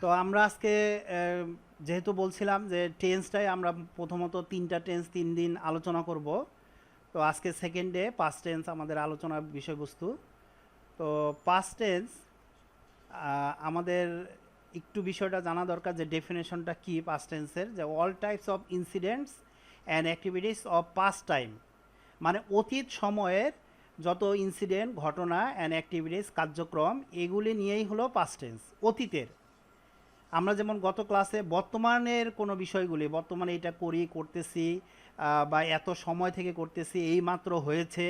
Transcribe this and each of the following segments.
তো আমরা আজকে যেহেতু বলছিলাম যে টেন্সটাই আমরা প্রথমত 3টা টেন্স 3 দিন আলোচনা করব। তো আজকে সেকেন্ড ডে পাস্ট টেন্স আমাদের আলোচনার বিষয়বস্তু। তো পাস্ট টেন্স আমাদের একটু বিষয়টা জানা দরকার যে ডেফিনেশনটা কি পাস্ট টেন্সের, যে all types of incidents and activities of past time, মানে অতীত সময়ের যত ইনসিডেন্ট, ঘটনা অ্যান্ড অ্যাক্টিভিটিস, কার্যক্রম, এগুলি নিয়েই হলো পাস্ট টেন্স। অতীতের আমরা যেমন গত ক্লাসে বর্তমানের কোনো বিষয়গুলি, বর্তমানে এটা করতেছি বা এত সময় থেকে করতেছি, এই মাত্র হয়েছে,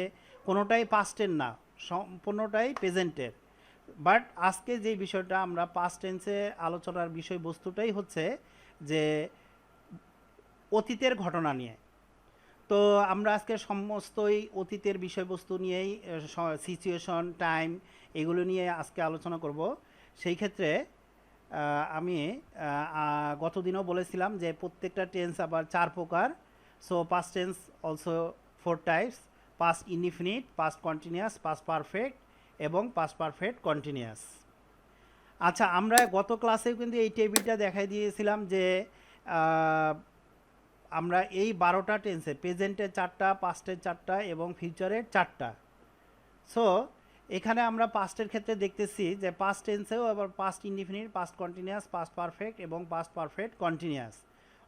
কোনোটাই পাস্টের না, সম্পূর্ণটাই প্রেজেন্টের। বাট আজকে যে বিষয়টা আমরা পাস্ট টেন্সে আলোচনার বিষয়বস্তুটাই হচ্ছে যে অতীতের ঘটনা নিয়ে। তো আমরা আজকে সমস্তই অতীতের বিষয়বস্তু নিয়েই, সিচুয়েশন, টাইম, এগুলো নিয়ে আজকে আলোচনা করব। সেই ক্ষেত্রে আমি গতদিনও বলেছিলাম যে প্রত্যেকটা টেন্স আবার 4 প্রকার। So past tense also 4 types: past indefinite, past continuous, past perfect এবং পাস্ট পারফেক্ট কন্টিনিউয়াস। আচ্ছা, আমরা গত ক্লাসেও কিন্তু এই টেবিলটা দেখাই দিয়েছিলাম যে আমরা এই 12টা টেন্সে প্রেজেন্টের 4টা, পাস্টের 4টা এবং ফিউচারের 4টা। সো এখানে আমরা পাস্টের ক্ষেত্রে দেখতেছি যে পাস্ট টেন্সেও আবার past indefinite, past continuous, past perfect এবং পাস্ট পারফেক্ট কন্টিনিউয়াস।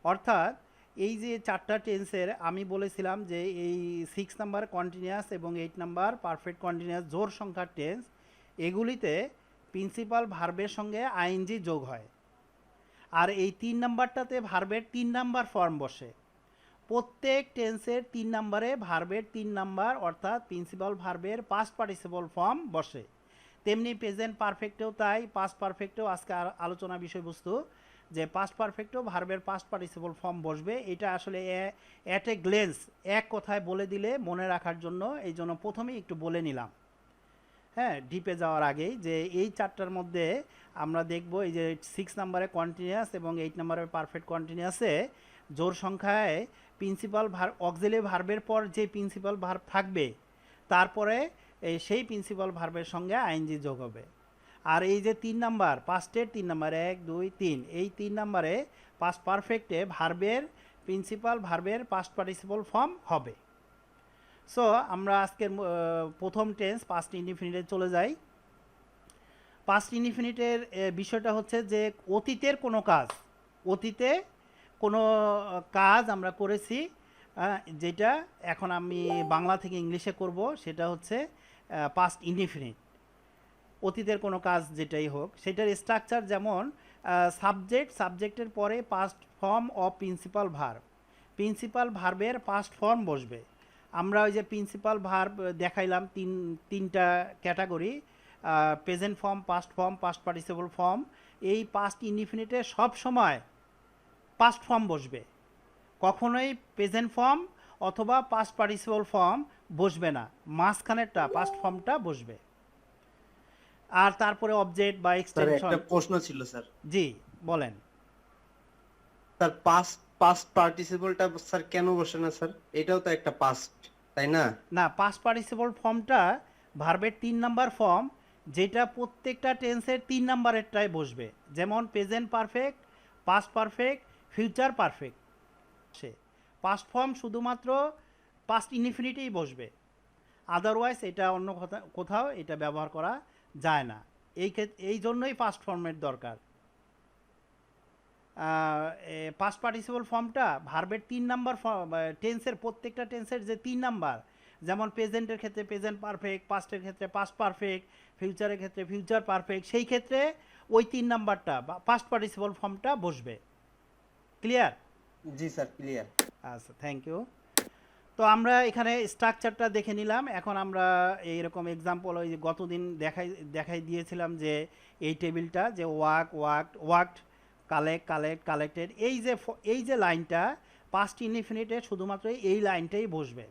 অর্থাৎ এই যে 4টা টেন্সের আমি বলেছিলাম যে এই 6 নাম্বার কন্টিনিউয়াস এবং 8 নাম্বার পারফেক্ট কন্টিনিউয়াস জোড় সংখ্যার টেন্স, এগুলিতে প্রিন্সিপাল ভার্বের সঙ্গে আইএনজি যোগ হয়। আর এই 3 নাম্বারটাতে ভার্বের 3 নাম্বার ফর্ম বসে। প্রত্যেক টেন্সের 3 নাম্বারে ভার্বের 3 নাম্বার অর্থাৎ প্রিন্সিপাল ভার্বের পাস্ট পার্টিসিপল ফর্ম বসে। তেমনি প্রেজেন্ট পারফেক্টেও তাই, পাস্ট পারফেক্টেও আজকে আলোচনা বিষয়বস্তু যে পাস্ট পারফেক্টেও ভার্বের পাস্ট পার্টিসিপল ফর্ম বসবে। এটা আসলে অ্যাট এ গ্লেন্স এক কথায় বলে দিলে মনে রাখার জন্য, এই জন্য প্রথমেই একটু বলে নিলাম। হ্যাঁ, ডিপে যাওয়ার আগেই যে এই 4টার মধ্যে আমরা দেখব এই যে 6 নাম্বারে কন্টিনিউয়াস এবং 8 নাম্বারে পারফেক্ট কন্টিনিউয়াসে জোড় সংখ্যায় প্রিন্সিপাল অক্সিলিয়ারি ভার্বের পর যে প্রিন্সিপাল ভার্ব থাকবে তারপরে সেই প্রিন্সিপাল ভার্বের সঙ্গে আইএনজি যোগ হবে। আর এই যে 3 নাম্বার, পাস্টের 3 নাম্বার 1 2 3, এই 3 নাম্বারে পাস্ট পারফেক্টে ভার্বের প্রিন্সিপাল ভার্বের পাস্ট পার্টিসিপল ফর্ম হবে। সো আমরা আজকের প্রথম টেন্স পাস্ট ইনডিফিনিটে চলে যাই। পাস্ট ইনডিফিনিটের বিষয়টা হচ্ছে যে অতীতের কোনো কাজ, অতীতে কোনো কাজ আমরা করেছি, যেটা এখন আমি বাংলা থেকে ইংলিশে করব, সেটা হচ্ছে পাস্ট ইনডিফিনিট। অতীতের কোনো কাজ যেটাই হোক, সেটার স্ট্রাকচার যেমন সাবজেক্টের পরে past form of principal verb, principal ভার্বের পাস্ট ফর্ম বসবে। আমরা ওই যে প্রিন্সিপাল ভার্ব দেখাইলাম তিনটা category: present form, past form, past participle form. এই পাস্ট ইনডিফিনিটে সব সময় পাস্ট ফর্ম বসবে, কখনোই প্রেজেন্ট ফর্ম অথবা পাস্ট পার্টিসিপল ফর্ম বসবে না, মাঝখানেরটা পাস্ট ফর্মটা বসবে। আর তারপরে অবজেক্ট বা স্যার এক্সটেনশন। একটা প্রশ্ন ছিল স্যার। জি, বলেন। স্যার পাস্ট পাস্ট পার্টিসিপলটা স্যার কেন বসে না স্যার? এটাও তো একটা পাস্ট, তাই না? না, পাস্ট পার্টিসিপল ফর্মটা ভার্বের 3 নাম্বার ফর্ম, যেটা প্রত্যেকটা টেন্সের 3 নাম্বারেরটাই বসবে। যেমন present perfect, past perfect, future perfect. সে পাস্ট ফর্ম শুধুমাত্র পাস্ট ইনডিফিনিটেই বসবে, আদারওয়াইজ এটা অন্য কোথাও এটা ব্যবহার করা যায় না। এই জন্যই পাস্ট ফর্মের দরকার। পাস্ট পার্টিসিপল ফর্মটা ভার্বের 3 নাম্বার টেন্সের, প্রত্যেকটা টেন্সের যে 3 নাম্বার, যেমন প্রেজেন্টের ক্ষেত্রে প্রেজেন্ট পারফেক্ট, পাস্টের ক্ষেত্রে পাস্ট পারফেক্ট, ফিউচারের ক্ষেত্রে ফিউচার পারফেক্ট, সেই ক্ষেত্রে ওই 3 নাম্বারটা পাস্ট পার্টিসিপল ফর্মটা বসবে। ক্লিয়ার? জি স্যার, ক্লিয়ার। আচ্ছা, থ্যাংক ইউ। তো আমরা এখানে স্ট্রাকচারটা দেখে নিলাম। এখন আমরা এইরকম এক্সাম্পল ওই গতদিন দেখাই দিয়েছিলাম যে এই টেবিলটা, যে ওয়ার্কড, কালেক্টেড, এই যে লাইনটা পাস্ট ইনডিফিনিটে শুধুমাত্র এই লাইনটাই বসবে,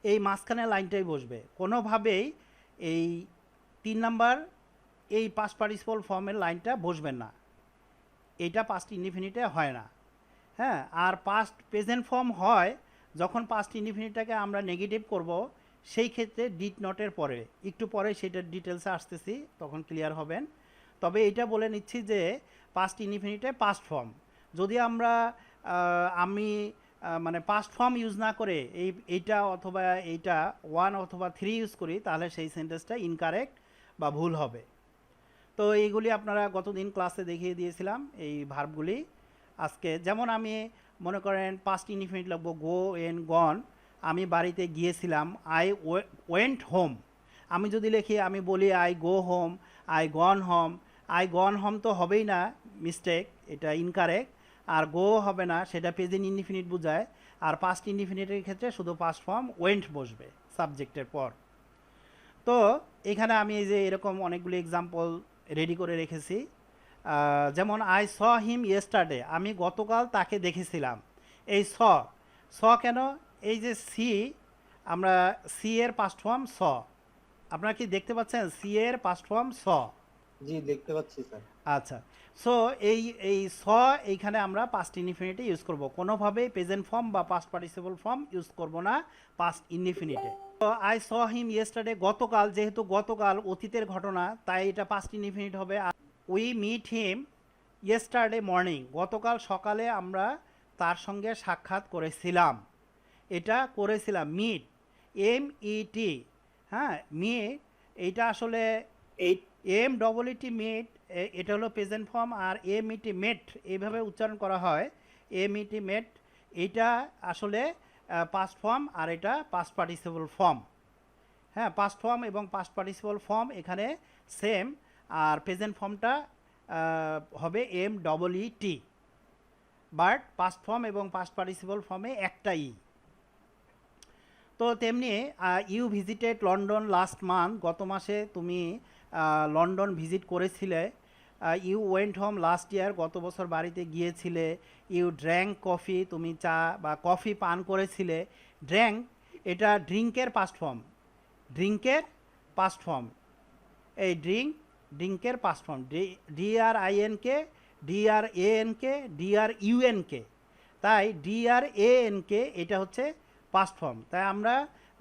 এই মাঝখানে লাইনটাই বসবে। কোনোভাবেই এই 3 নাম্বার এই পাস্ট পার্টিসিপল ফর্মের লাইনটা বসবে না, এইটা পাস্ট ইনডিফিনিটে হয় না। হ্যাঁ, আর পাস্ট প্রেজেন্ট ফর্ম হয় যখন পাস্ট ইনডিফিনিটটাকে আমরা নেগেটিভ করব, সেই ক্ষেত্রে ডিড নটের পরে, একটু পরে সেটার ডিটেলসে আসতেছি, তখন ক্লিয়ার হবেন। তবে এটা বলে নিচ্ছি যে পাস্ট ইনডিফিনিটে পাস্ট ফর্ম যদি আমরা আমি মানে পাস্ট ফর্ম ইউজ না করে এইটা অথবা এইটা 1 অথবা 3 ইউজ করি তাহলে সেই সেন্টেন্সটা ইনকারেক্ট বা ভুল হবে। তো এইগুলি আপনারা গতদিন ক্লাসে দেখিয়ে দিয়েছিলাম এই ভার্বগুলি। আজকে যেমন আমি মনে করেন পাস্ট ইনডিফিনিট লিখব গো এন্ড গন, আমি বাড়িতে গিয়েছিলাম, আই ওয়েন্ট হোম। আমি যদি লিখি আমি বলি I go home, I gone home, I gone home তো হবেই না, মিস্টেক, এটা ইনকারেক্ট। আর গো হবে না, সেটা প্রেজেন্ট ইনডিফিনিট বোঝায়। আর পাস্ট ইনডিফিনিটের ক্ষেত্রে শুধু পাস্ট ফর্ম ওয়েন্ট বসবে সাবজেক্টের পর। তো এখানে আমি এই যে এরকম অনেকগুলি এক্সাম্পল রেডি করে রেখেছি। যেমন আই স হিম ইয়েস্টারডে, আমি গতকাল তাকে দেখেছিলাম। এই স কেন? এই যে সি, আমরা সি এর পাস্ট ফর্ম স, আপনারা কি দেখতে পাচ্ছেন? সি এর পাস্ট ফর্ম স। জি দেখতে পাচ্ছি স্যার। আচ্ছা, সো এই স এইখানে আমরা পাস্ট ইনডিফিনিটে ইউজ করব, কোনোভাবেই প্রেজেন্ট ফর্ম বা পাস্ট পার্টিসিপল ফর্ম ইউজ করব না পাস্ট ইনডিফিনিটে। তো আই স হিম ইয়েস্টারডে, গতকাল, যেহেতু গতকাল অতীতের ঘটনা তাই এটা পাস্ট ইনডিফিনিট হবে। We meet him yesterday morning, গতকাল সকালে আমরা তার সঙ্গে সাক্ষাৎ করেছিলাম। এটা করেছিলাম, মিট, MET, হ্যাঁ মিট, এইটা আসলে এই MEET মেট, এটা হলো প্রেজেন্ট ফর্ম। আর MET মেট এইভাবে উচ্চারণ করা হয়, MET মেট, এইটা আসলে পাস্ট ফর্ম আর এটা পাস্ট পার্টিসিপল ফর্ম। হ্যাঁ, পাস্ট ফর্ম এবং পাস্ট পার্টিসিপল ফর্ম এখানে সেম, আর প্রেজেন্ট ফর্মটা হবে MEET, বাট পাস্ট ফর্ম এবং পাস্ট পার্টিসিপল ফর্মে একটা ই। তো তেমনি you visited London last month, গত মাসে তুমি লন্ডন ভিজিট করেছিলে। You went home last year, গত বছর বাড়িতে গিয়েছিলে। ইউ ড্র্যাঙ্ক কফি, তুমি চা বা কফি পান করেছিলে। ড্র্যাঙ্ক, এটা ড্রিঙ্কের পাস্ট ফর্ম, ড্রিঙ্কের পাস্ট ফর্ম, এই ড্রিঙ্কের past form, DRINK, DRANK, DRUNK, তাই DRANK এটা হচ্ছে পাস্ট ফর্ম। তাই আমরা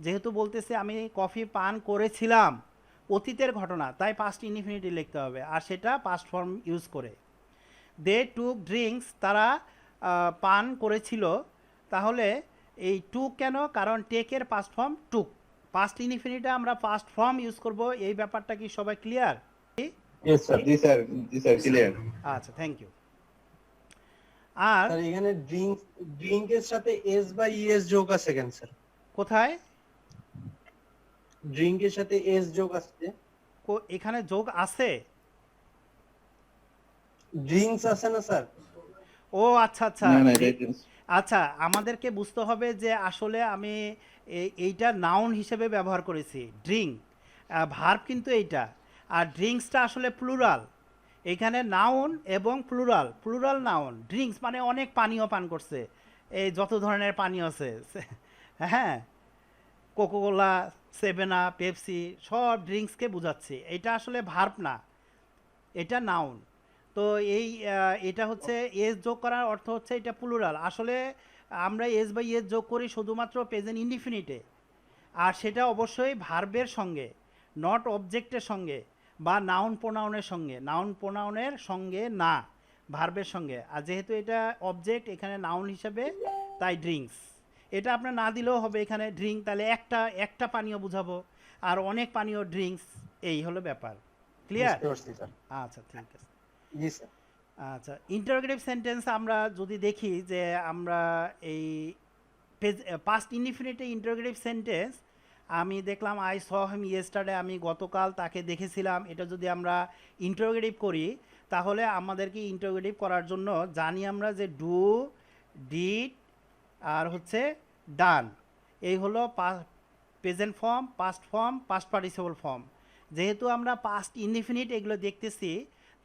যেহেতু বলতেছি আমি কফি পান করেছিলাম, অতীতের ঘটনা, তাই পাস্ট ইনডিফিনিটি লিখতে হবে, আর সেটা পাস্ট ফর্ম ইউজ করে। দে টুক ড্রিঙ্কস, তারা পান করেছিল। তাহলে এই টুক কেন? কারণ টেকের পাস্ট ফর্ম টুক। পাস্ট ইনডিফিনিটে আমরা পাস্ট ফর্ম ইউজ করব, এই ব্যাপারটা কি সবাই clear? Yes, sir. These are clear. আচ্ছা, থ্যাংক ইউ। আর স্যার এখানে ড্রিঙ্কের সাথে এস বা ইএস যোগ আছে কেন স্যার? কোথায় ড্রিঙ্কের সাথে এস যোগ আছে, এখানে যোগ আছে? ড্রিঙ্কস আছে না স্যার? ও আচ্ছা আচ্ছা, No, that is আচ্ছা, আমাদেরকে বুঝতে হবে যে আসলে আমি এইটা নাউন হিসেবে ব্যবহার করেছি, ড্রিঙ্ক, ভার্ব কিন্তু এইটা, আর ড্রিঙ্কসটা আসলে প্লুরাল। এখানে নাউন এবং প্লুরাল নাউন। ড্রিঙ্কস মানে অনেক পানীয় পান করছে, এই যত ধরনের পানীয় আছে, হ্যাঁ, কোকোকোলা, সেভেনা, পেপসি, সব ড্রিঙ্কসকে বোঝাচ্ছে। এটা আসলে ভার্ব না, এটা নাউন। তো এটা হচ্ছে এস যোগ করার অর্থ হচ্ছে এটা প্লুরাল। আসলে আমরা এস বা ইএস যোগ করি শুধুমাত্র প্রেজেন্ট ইনডিফিনিটে, আর সেটা অবশ্যই ভার্বের সঙ্গে, নট অবজেক্টের সঙ্গে বা নাউন প্রোনাউনের সঙ্গে। নাউন প্রোনাউনের সঙ্গে না, ভার্বের সঙ্গে। আর যেহেতু এটা অবজেক্ট এখানে নাউন হিসেবে, তাই ড্রিঙ্কস। এটা আপনার না দিলেও হবে, এখানে ড্রিঙ্ক, তাহলে একটা পানীয় বুঝাবো, আর অনেক পানীয় ড্রিঙ্কস, এই হলো ব্যাপার। ক্লিয়ার? বুঝতে পারছি স্যার। আচ্ছা, ঠিক আছে। জি স্যার। আচ্ছা, ইন্টারোগেটিভ সেন্টেন্স আমরা যদি দেখি যে আমরা এই পাস্ট ইনডিফিনিটে ইন্টারোগেটিভ সেন্টেন্স, আমি দেখলাম আই স হিম ইয়েস্টারডে, আমি গতকাল তাকে দেখেছিলাম। এটা যদি আমরা ইন্টারোগেটিভ করি তাহলে আমাদেরকে ইন্টারোগেটিভ করার জন্য জানি আমরা যে ডু, ডিড, আর হচ্ছে ডান, এই হলো present form, past form, past participle form. যেহেতু আমরা পাস্ট ইনডিফিনিট এগুলো দেখতেছি,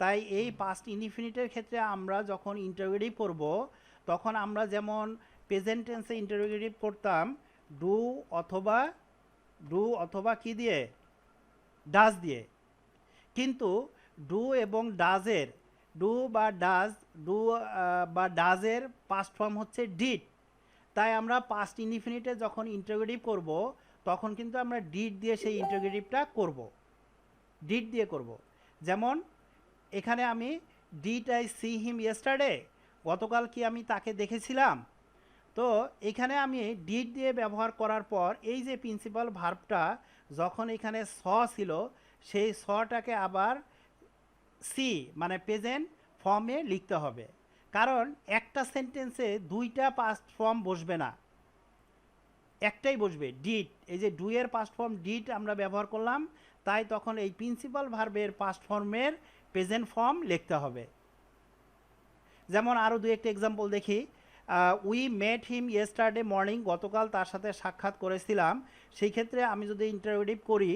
তাই এই পাস্ট ইনডিফিনিটের ক্ষেত্রে আমরা যখন ইন্টারোগেটিভ করব তখন আমরা যেমন প্রেজেন্ট টেন্সে ইন্টারোগেটিভ করতাম ডু অথবা কি দিয়ে, ডাজ দিয়ে। কিন্তু ডু এবং ডাজের, ডু বা ডাজের পাস্ট ফর্ম হচ্ছে ডিড। তাই আমরা পাস্ট ইনডিফিনিটে যখন ইন্টারোগেটিভ করব তখন কিন্তু আমরা ডিড দিয়ে সেই ইন্টারোগেটিভটা করব, ডিড দিয়ে করব। যেমন এখানে আমি did I see him yesterday, গতকাল কি আমি তাকে দেখেছিলাম। তো এখানে আমি ডিড দিয়ে ব্যবহার করার পর এই যে প্রিন্সিপাল ভার্বটা যখন এখানে স ছিল সেই সটাকে আবার সি মানে প্রেজেন্ট ফর্মে লিখতে হবে, কারণ একটা সেন্টেন্সে দুইটা পাস্ট ফর্ম বসবে না, একটাই বসবে ডিড। এই যে ডু এর পাস্ট ফর্ম ডিড আমরা ব্যবহার করলাম, তাই তখন এই প্রিন্সিপাল ভার্বের পাস্ট ফর্মের প্রেজেন্ট ফর্ম লিখতে হবে। যেমন আরও দু একটা এক্সাম্পল দেখি। We met him yesterday morning, গতকাল তার সাথে সাক্ষাৎ করেছিলাম। সেই ক্ষেত্রে আমি যদি ইন্টারোগেটিভ করি,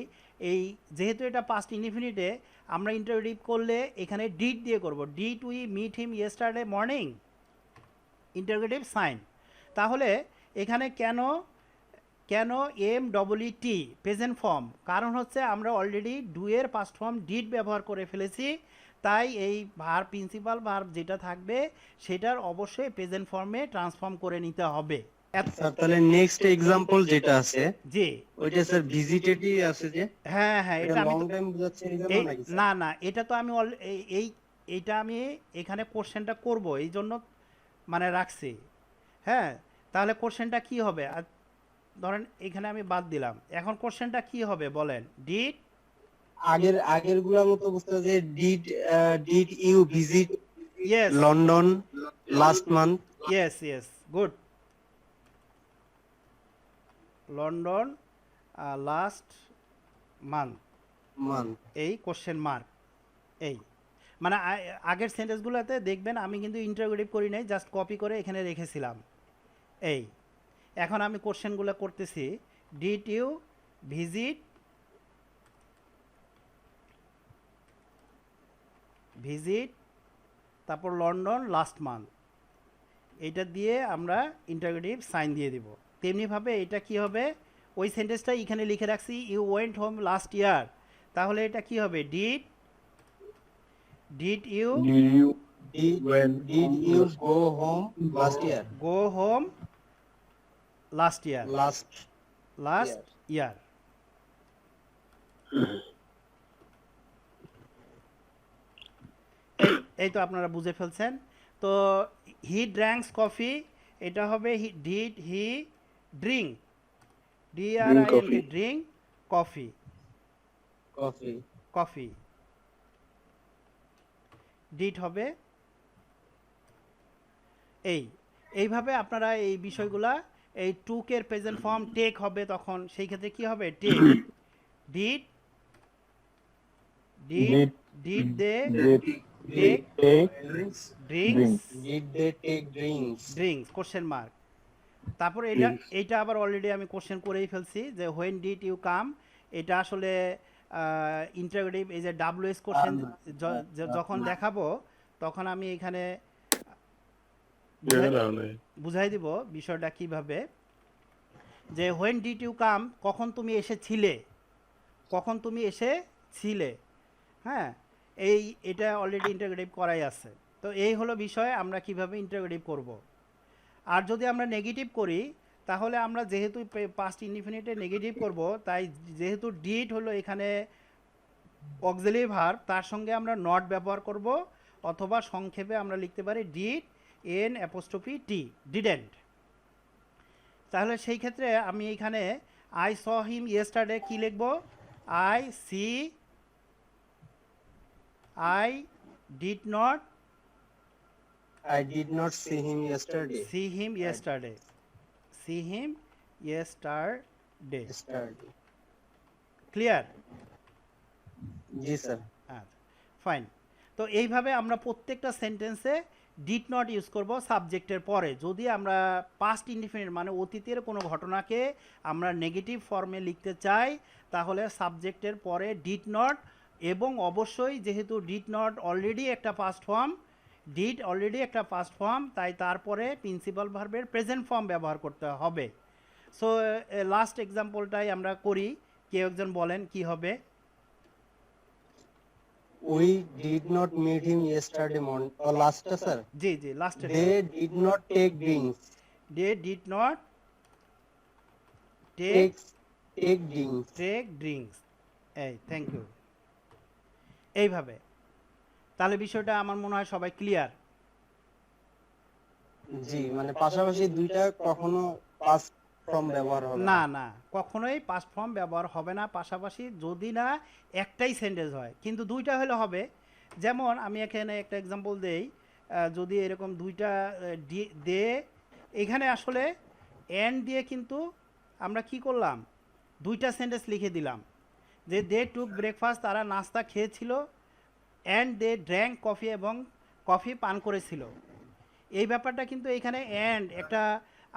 এই যেহেতু এটা পাস্ট ইনডিফিনিটে, আমরা ইন্টারোগেটিভ করলে এখানে ডিড দিয়ে করব, did we meet him yesterday morning, interrogative sign. তাহলে এখানে কেন MEET প্রেজেন্ট ফর্ম, কারণ হচ্ছে আমরা অলরেডি ডু এর পাস্ট ফর্ম ডিড ব্যবহার করে ফেলেছি, তাই এই ভার্ব প্রিন্সিপাল ভার্ব যেটা থাকবে সেটার অবশ্যই প্রেজেন্ট ফর্মে ট্রান্সফর্ম করে নিতে হবে। স্যার তাহলে নেক্সট এক্সাম্পল যেটা আছে জি, ওইটা স্যার ভিজিটেডই আছে যে, হ্যাঁ হ্যাঁ, এটা আমি লং টাইম বোঝাচ্ছে এই জন্য নাকি স্যার? না না, এটা তো আমি এইটা আমি এখানে কোশ্চেনটা করব এই জন্য মানে রাখছি। হ্যাঁ, তাহলে কোশ্চেনটা কি হবে? আর ধরেন এখানে আমি বাদ দিলাম, এখন কোশ্চেনটা কি হবে বলেন? ডিড, আগের গুলার মতো বুঝতে যে did you visit yes London last month? Yes good, London last month, এই কোশ্চেন মার্ক। এই মানে আগের সেন্টেন্সগুলোতে দেখবেন আমি কিন্তু ইন্টারোগেটিভ করি নাই, জাস্ট কপি করে এখানে রেখেছিলাম। এই এখন আমি কোশ্চেনগুলো করতেছি। ডিড ইউ ভিজিট তারপর লন্ডন লাস্ট মান্থ, এইটা দিয়ে আমরা ইন্টারোগেটিভ সাইন দিয়ে দিব। তেমনিভাবে এটা কি হবে, ওই সেন্টেন্সটা এখানে লিখে রাখছি you went home last year, তাহলে এটা কি হবে? Did you Did you go home last year? Go home last year, Last year. এই তো আপনারা বুঝে ফেলছেন। তো হি ড্র্যাঙ্কস কফি, এটা হবে did he drink, drink coffee, coffee did হবে। এইভাবে আপনারা এই বিষয়গুলা, এই টুকের প্রেজেন্ট ফর্ম টেক হবে, তখন সেই ক্ষেত্রে কি হবে? Take, did did they take drinks question mark. তারপর এইটা আবার অলরেডি আমি কোশ্চেন করেই ফেলছি যে হোয়েন ডিড ইউ কাম, এটা আসলে ইন্টারোগেটিভ, এই যে WS কোশ্চেন যখন দেখাবো তখন আমি এখানে বুঝাই দিব বিষয়টা কিভাবে, যে হোয়েন ডিড ইউ কাম, কখন তুমি এসেছিলে। হ্যাঁ, এটা অলরেডি ইন্টারোগেটিভ করাই আছে। তো এই হলো বিষয় আমরা কিভাবে ইন্টারোগেটিভ করব। আর যদি আমরা নেগেটিভ করি, তাহলে আমরা যেহেতু পাস্ট ইনডিফিনিটে নেগেটিভ করব, তাই যেহেতু ডিড হলো এখানে অক্সিলারি ভার্ব, তার সঙ্গে আমরা নট ব্যবহার করব, অথবা সংক্ষেপে আমরা লিখতে পারি ডিড NT, ডিডেন্ট। তাহলে সেই ক্ষেত্রে আমি এখানে আই স হিম ইয়েস্টারডে কি লিখব? I did not see him yesterday. see him yesterday clear? G sir. Fine. তো এইভাবে আমরা প্রত্যেকটা সেন্টেন্সে ডিড নট ইউজ করব সাবজেক্টের পরে। যদি আমরা পাস্ট ইনডিফিনিট মানে অতীতের কোনো ঘটনাকে আমরা নেগেটিভ ফর্মে লিখতে চাই, তাহলে সাবজেক্টের পরে ডিড নট, এবং অবশ্যই যেহেতু ডিড নট অলরেডি একটা পাস্ট ফর্ম, তাই তারপরে প্রিন্সিপাল ভার্বের প্রেজেন্ট ফর্ম ব্যবহার করতে হবে। সো লাস্ট এক্সাম্পলটাই আমরা করি, কেউ একজন বলেন কি হবে? We did not meet him yesterday morning. Last sir. জি last. They did not take drinks. Take drinks. Thank you. এইভাবে তাহলে বিষয়টা আমার মনে হয় সবাই ক্লিয়ার। জি, মানে পাশাপাশি দুইটা কখনো পাস্ট ফর্ম ব্যবহার হবে না না। না, কখনোই পাস্ট ফর্ম ব্যবহার হবে না পাশাপাশি, যদি না একটাই সেন্টেন্স হয়, কিন্তু দুইটা হলে হবে। যেমন আমি এখানে একটা এক্সাম্পল দেই, যদি এরকম দুইটা দে, এখানে আসলে এন্ড দিয়ে কিন্তু আমরা কি করলাম, দুইটা সেন্টেন্স লিখে দিলাম যে দে টুক ব্রেকফাস্ট, তারা নাস্তা খেয়েছিল, অ্যান্ড দে ড্র্যাঙ্ক কফি, এবং কফি পান করেছিল। এই ব্যাপারটা কিন্তু এখানে অ্যান্ড একটা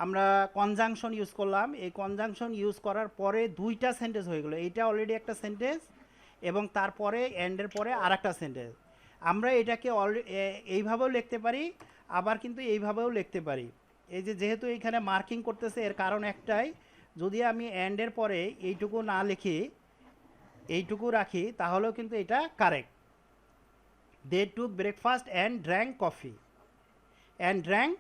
আমরা কনজাংশন ইউজ করলাম, এই কনজাংশন ইউজ করার পরে দুইটা সেন্টেন্স হয়ে গেলো, এইটা অলরেডি একটা সেন্টেন্স এবং তারপরে অ্যান্ডের পরে আর একটা সেন্টেন্স। আমরা এটাকে এইভাবেও লিখতে পারি, আবার কিন্তু এইভাবেও লিখতে পারি। এই যে যেহেতু এইখানে মার্কিং করতেছে, এর কারণ একটাই, যদি আমি অ্যান্ডের পরে এইটুকু না লিখি, এইটুকু রাখি, তাহলেও কিন্তু এটা correct. They took breakfast and drank coffee, and drank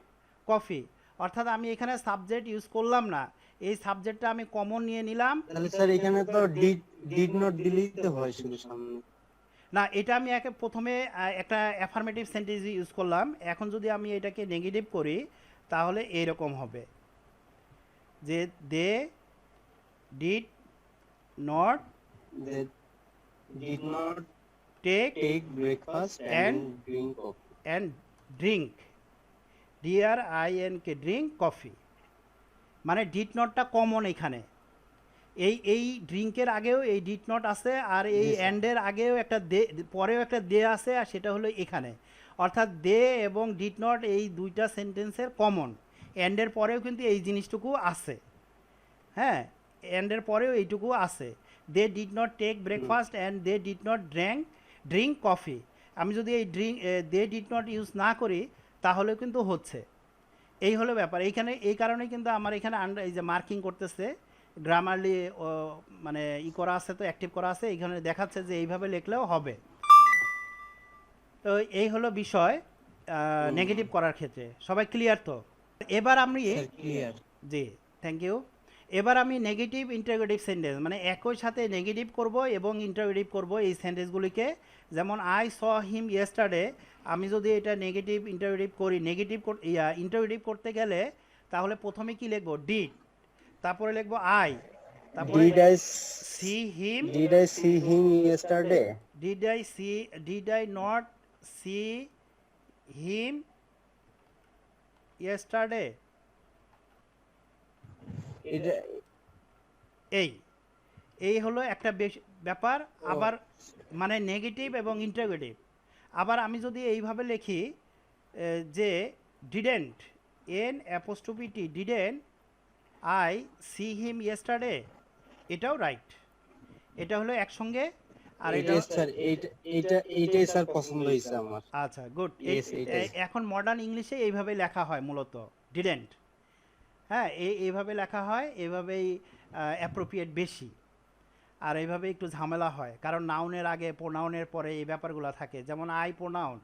coffee, অর্থাৎ আমি এখানে সাবজেক্ট ইউজ করলাম না, এই সাবজেক্টটা আমি কমন নিয়ে নিলাম। তাহলে স্যার এখানে তো ডিড নট দিলেই তো হয় শুধু সামনে। না, এটা আমি প্রথমে একটা অ্যাফার্মেটিভ সেন্টেন্স ইউজ করলাম, এখন যদি আমি এটাকে নেগেটিভ করি তাহলে এইরকম হবে যে they did not They did not take take breakfast and drink coffee. And drink, DRINK, drink coffee, মানে ডিড নটটা কমন এখানে। এই ড্রিঙ্কের আগেও এই ডিড নট আছে, আর এই অ্যান্ডের আগেও একটা দে, পরেও একটা দে আছে, আর সেটা হলো এখানে। অর্থাৎ দে এবং ডিড নট এই দুইটা সেন্টেন্সের কমন, অ্যান্ডের পরেও কিন্তু এই জিনিসটুকু আছে। হ্যাঁ, অ্যান্ডের পরেও এইটুকু আছে, they did not take breakfast and they did not drink coffee. আমি যদি এই দে ডিড নট ইউজ না করি তাহলে কিন্তু হচ্ছে। এই হলো ব্যাপার এইখানে, এই কারণে কিন্তু আমার এখানে এই যে মার্কিং করতেছে, গ্রামারলি মানে ই করা আছে, তো অ্যাক্টিভ করা আছে, এইখানে দেখাচ্ছে যে এইভাবে লিখলেও হবে। তো এই হলো বিষয় নেগেটিভ করার ক্ষেত্রে। সবাই ক্লিয়ার তো? এবার আমি ক্লিয়ার। G, thank you. এবার আমি নেগেটিভ ইন্টারোগেটিভ সেন্টেন্স, মানে একই সাথে নেগেটিভ করব এবং ইন্টারোগেটিভ করব এই সেন্টেন্সগুলিকে। যেমন আই স হিম ইয়েস্টারডে, আমি যদি এটা নেগেটিভ ইন্টারোগেটিভ করি, নেগেটিভ ইন্টারোগেটিভ করতে গেলে তাহলে প্রথমে কি লিখবো, ডিড, তারপরে লিখবো আই, তারপরে see him, Did I see him yesterday? Did I not see him yesterday, এটা এই হলো একটা ব্যাপার। আবার মানে নেগেটিভ এবং ইন্টারোগেটিভ। আবার আমি যদি এইভাবে লিখি যে didn't, NT, didn't I see him yesterday, এটাও রাইট। এটা হলো একসঙ্গে। আর এটা স্যার এইটাই স্যার পছন্দ হয়েছে আমার। আচ্ছা, গুড। Yes, এটাই। এখন মডার্ন ইংলিশে এইভাবে লেখা হয় মূলত, ডিডেন্ট। হ্যাঁ, এইভাবে লেখা হয়, এইভাবেই অ্যাপ্রোপ্রিয়েট বেশি। আর এইভাবে একটু ঝামেলা হয়, কারণ নাউনের আগে প্রোনাউনের পরে এই ব্যাপারগুলো থাকে। যেমন আই প্রোনাউন,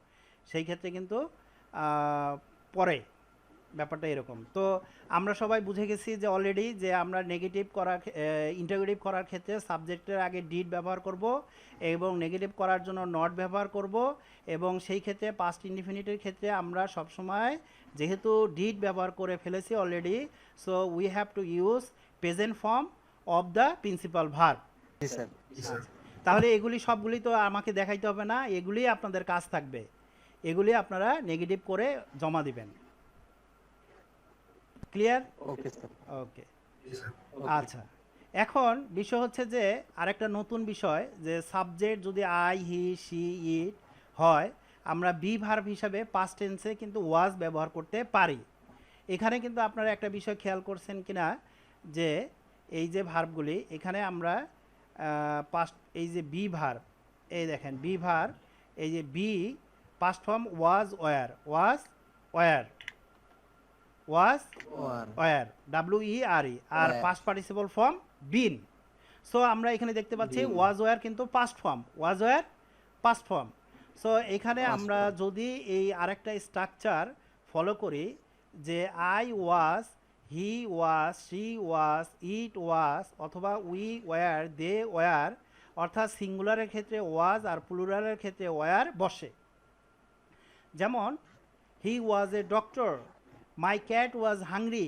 সেই ক্ষেত্রে কিন্তু পরে ব্যাপারটা এরকম। তো আমরা সবাই বুঝে গেছি যে অলরেডি যে আমরা নেগেটিভ করার ইন্টারোগেটিভ করার ক্ষেত্রে সাবজেক্টের আগে ডিড ব্যবহার করব, এবং নেগেটিভ করার জন্য নট ব্যবহার করব, এবং সেই ক্ষেত্রে পাস্ট ইনডিফিনিটের ক্ষেত্রে আমরা সবসময় যেহেতু ডিড ব্যবহার করে ফেলেছি already, so we have to use present form of the principal verb. G sir. তাহলে এগুলি সবগুলি তো আমাকে দেখাইতে হবে না, এগুলি আপনাদের কাজ থাকবে, এগুলি আপনারা নেগেটিভ করে জমা দিবেন। ক্লিয়ার? Okay sir. ওকে, আচ্ছা। এখন বিষয় হচ্ছে যে আরেকটা নতুন বিষয়, যে সাবজেক্ট যদি আই, হি, শি, ইট হয়, আমরা বি ভার্ব হিসাবে পাস্ট টেন্সে কিন্তু ওয়াজ ব্যবহার করতে পারি। এখানে কিন্তু আপনারা একটা বিষয় খেয়াল করছেন কিনা, যে এই যে ভার্বগুলি এখানে আমরা পাস্ট, এই যে বি ভার্ব, এই দেখেন বি ভার্ব, এই যে be past form was were, was were, was were, WERE, আর past participle form been. So আমরা এখানে দেখতে পাচ্ছি ওয়াজ ওয়ার কিন্তু past form, was were past form. So এখানে আমরা যদি এই আরেকটা স্ট্রাকচার ফলো করি, যে I was, he was, she was, ইট ওয়াজ, অথবা উই ওয়ার, দে ওয়ার, অর্থাৎ সিঙ্গুলারের ক্ষেত্রে ওয়াজ আর প্লুরালের ক্ষেত্রে ওয়ার বসে। যেমন he was a doctor, my cat was hungry,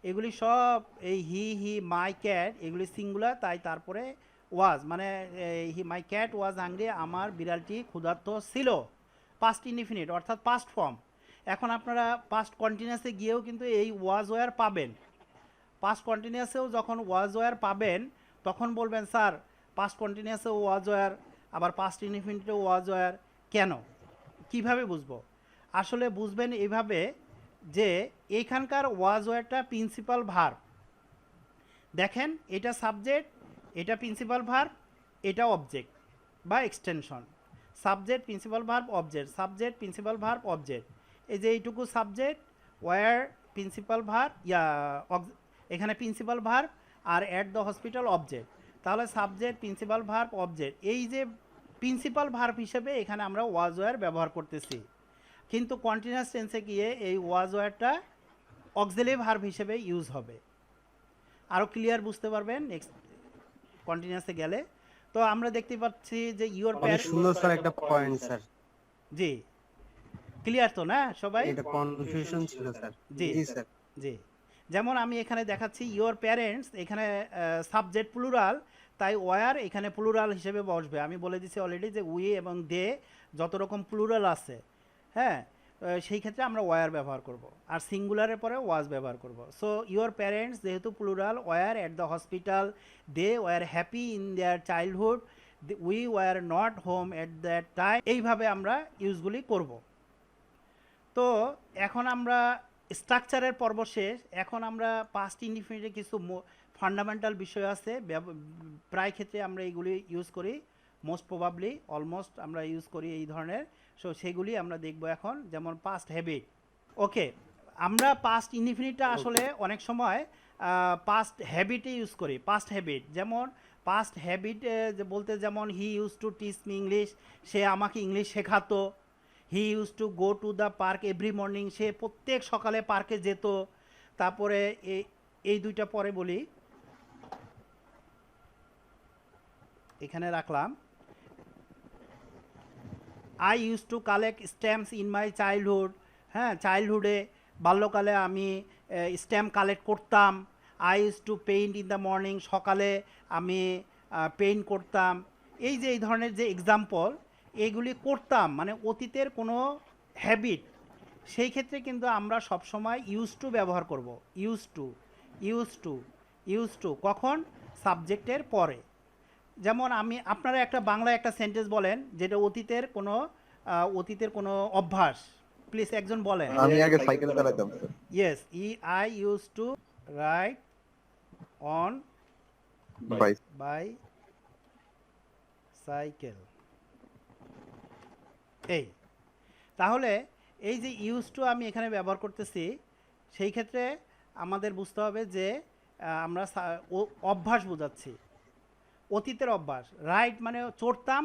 এগুলি সব এই হি মাই ক্যাট এগুলি সিঙ্গুলার, তাই তারপরে ওয়াজ মানে মাই ক্যাট ওয়াজ হাংরি, আমার বিড়ালটি ক্ষুধার্ত ছিল, পাস্ট ইনডিফিনিট অর্থাৎ পাস্ট ফর্ম। এখন আপনারা পাস্ট কন্টিনিউয়াসে গিয়েও কিন্তু এই ওয়াজ ওয়্যার পাবেন। পাস্ট কন্টিনিউয়াসেও যখন ওয়াজ ওয়্যার পাবেন তখন বলবেন স্যার পাস্ট কন্টিনিউয়াসেও ওয়াজ ওয়্যার, আবার পাস্ট ইনডিফিনিটেও ওয়াজ ওয়্যার কেন, কিভাবে বুঝবো? আসলে বুঝবেন এইভাবে যে এইখানকার ওয়াজ ওয়্যারটা প্রিন্সিপাল ভার্ব। দেখেন এটা সাবজেক্ট, এটা প্রিন্সিপাল ভার্ব, এটা অবজেক্ট বা extension. Subject principal verb object, subject principal verb object. এই যে এইটুকু সাবজেক্ট, ওয়্যার প্রিন্সিপাল ভার্ব, এখানে প্রিন্সিপাল ভার্ব আর অ্যাট দ্য হসপিটাল অবজেক্ট। তাহলে সাবজেক্ট প্রিন্সিপাল ভার্ব অবজেক্ট, এই যে প্রিন্সিপাল ভার্ব হিসেবে এখানে আমরা ওয়াজ ওয়্যার ব্যবহার করতেছি। কিন্তু কন্টিনিউয়াস টেন্সে গিয়ে এই ওয়াজ ওয়্যারটা অক্সিলারি ভার্ব হিসেবে ইউজ হবে। আরও ক্লিয়ার বুঝতে পারবেন নেক্সট কন্টিনিউয়াসে গেলে। তো আমরা দেখতে পাচ্ছি যে ইওর অনেক প্যারেন্টস, সুন্দর স্যার একটা পয়েন্ট স্যার, জি ক্লিয়ার তো না সবাই? এটা কনফিউশন ছিল স্যার। জি জি স্যার। জি, যেমন আমি এখানে দেখাচ্ছি ইওর প্যারেন্টস, এখানে সাবজেক্ট প্লুরাল, তাই ওয়ার এখানে প্লুরাল হিসেবে বসবে। আমি বলে দিছি অলরেডি যে উই এবং দে যত রকম প্লুরাল আছে, হ্যাঁ, সেই ক্ষেত্রে আমরা ওয়ার ব্যবহার করব, আর সিঙ্গুলারের পরে ওয়াজ ব্যবহার করব। সো ইওর প্যারেন্টস যেহেতু plural, were at the hospital, they were happy in their childhood, we were not home at that time, এইভাবে আমরা ইউজগুলি করব। তো এখন আমরা স্ট্রাকচারের পর্ব শেষ, এখন আমরা পাস্ট ইনডিফিনিটের কিছু ফান্ডামেন্টাল বিষয় আছে, প্রায় ক্ষেত্রে আমরা এইগুলি ইউজ করি, মোস্ট প্রবাবলি অলমোস্ট আমরা ইউজ করি এই ধরনের। সো সেগুলি আমরা দেখব এখন, যেমন পাস্ট হ্যাবিট। ওকে, আমরা পাস্ট ইনডিফিনিটটা আসলে অনেক সময় পাস্ট হ্যাবিটে ইউজ করি। পাস্ট হ্যাবিট যেমন পাস্ট হ্যাবিট বলতে যেমন he use to teach me English, সে আমাকে ইংলিশ শেখাতো। He use to go to the park every morning, সে প্রত্যেক সকালে পার্কে যেত। তারপরে এই দুইটা পরে বলি, এখানে রাখলাম, I use to collect stamps in my childhood, হ্যাঁ চাইল্ডহুডে বাল্যকালে আমি স্ট্যাম্প কালেক্ট করতাম। I use two paint in the morning, সকালে আমি পেইন্ট করতাম। এই যে এই ধরনের যে এক্সাম্পল, এগুলি করতাম মানে অতীতের কোনো হ্যাবিট, সেই ক্ষেত্রে কিন্তু আমরা সবসময় ইউজ টু ব্যবহার করব। Use to, use two, use two কখন? সাবজেক্টের পরে। যেমন আপনারা একটা বাংলা একটা সেন্টেন্স বলেন যেটা অতীতের কোনো অভ্যাস, প্লিজ একজন বলেন। আমি আগে সাইকেল চালাতাম sir. Yes, I use to ride on bicycle. এই তাহলে এই যে ইউজ টু আমি এখানে ব্যবহার করতেছি, সেই ক্ষেত্রে আমাদের বুঝতে হবে যে আমরা অভ্যাস বোঝাচ্ছি, অতীতের অভ্যাস। রাইট মানে চড়তাম,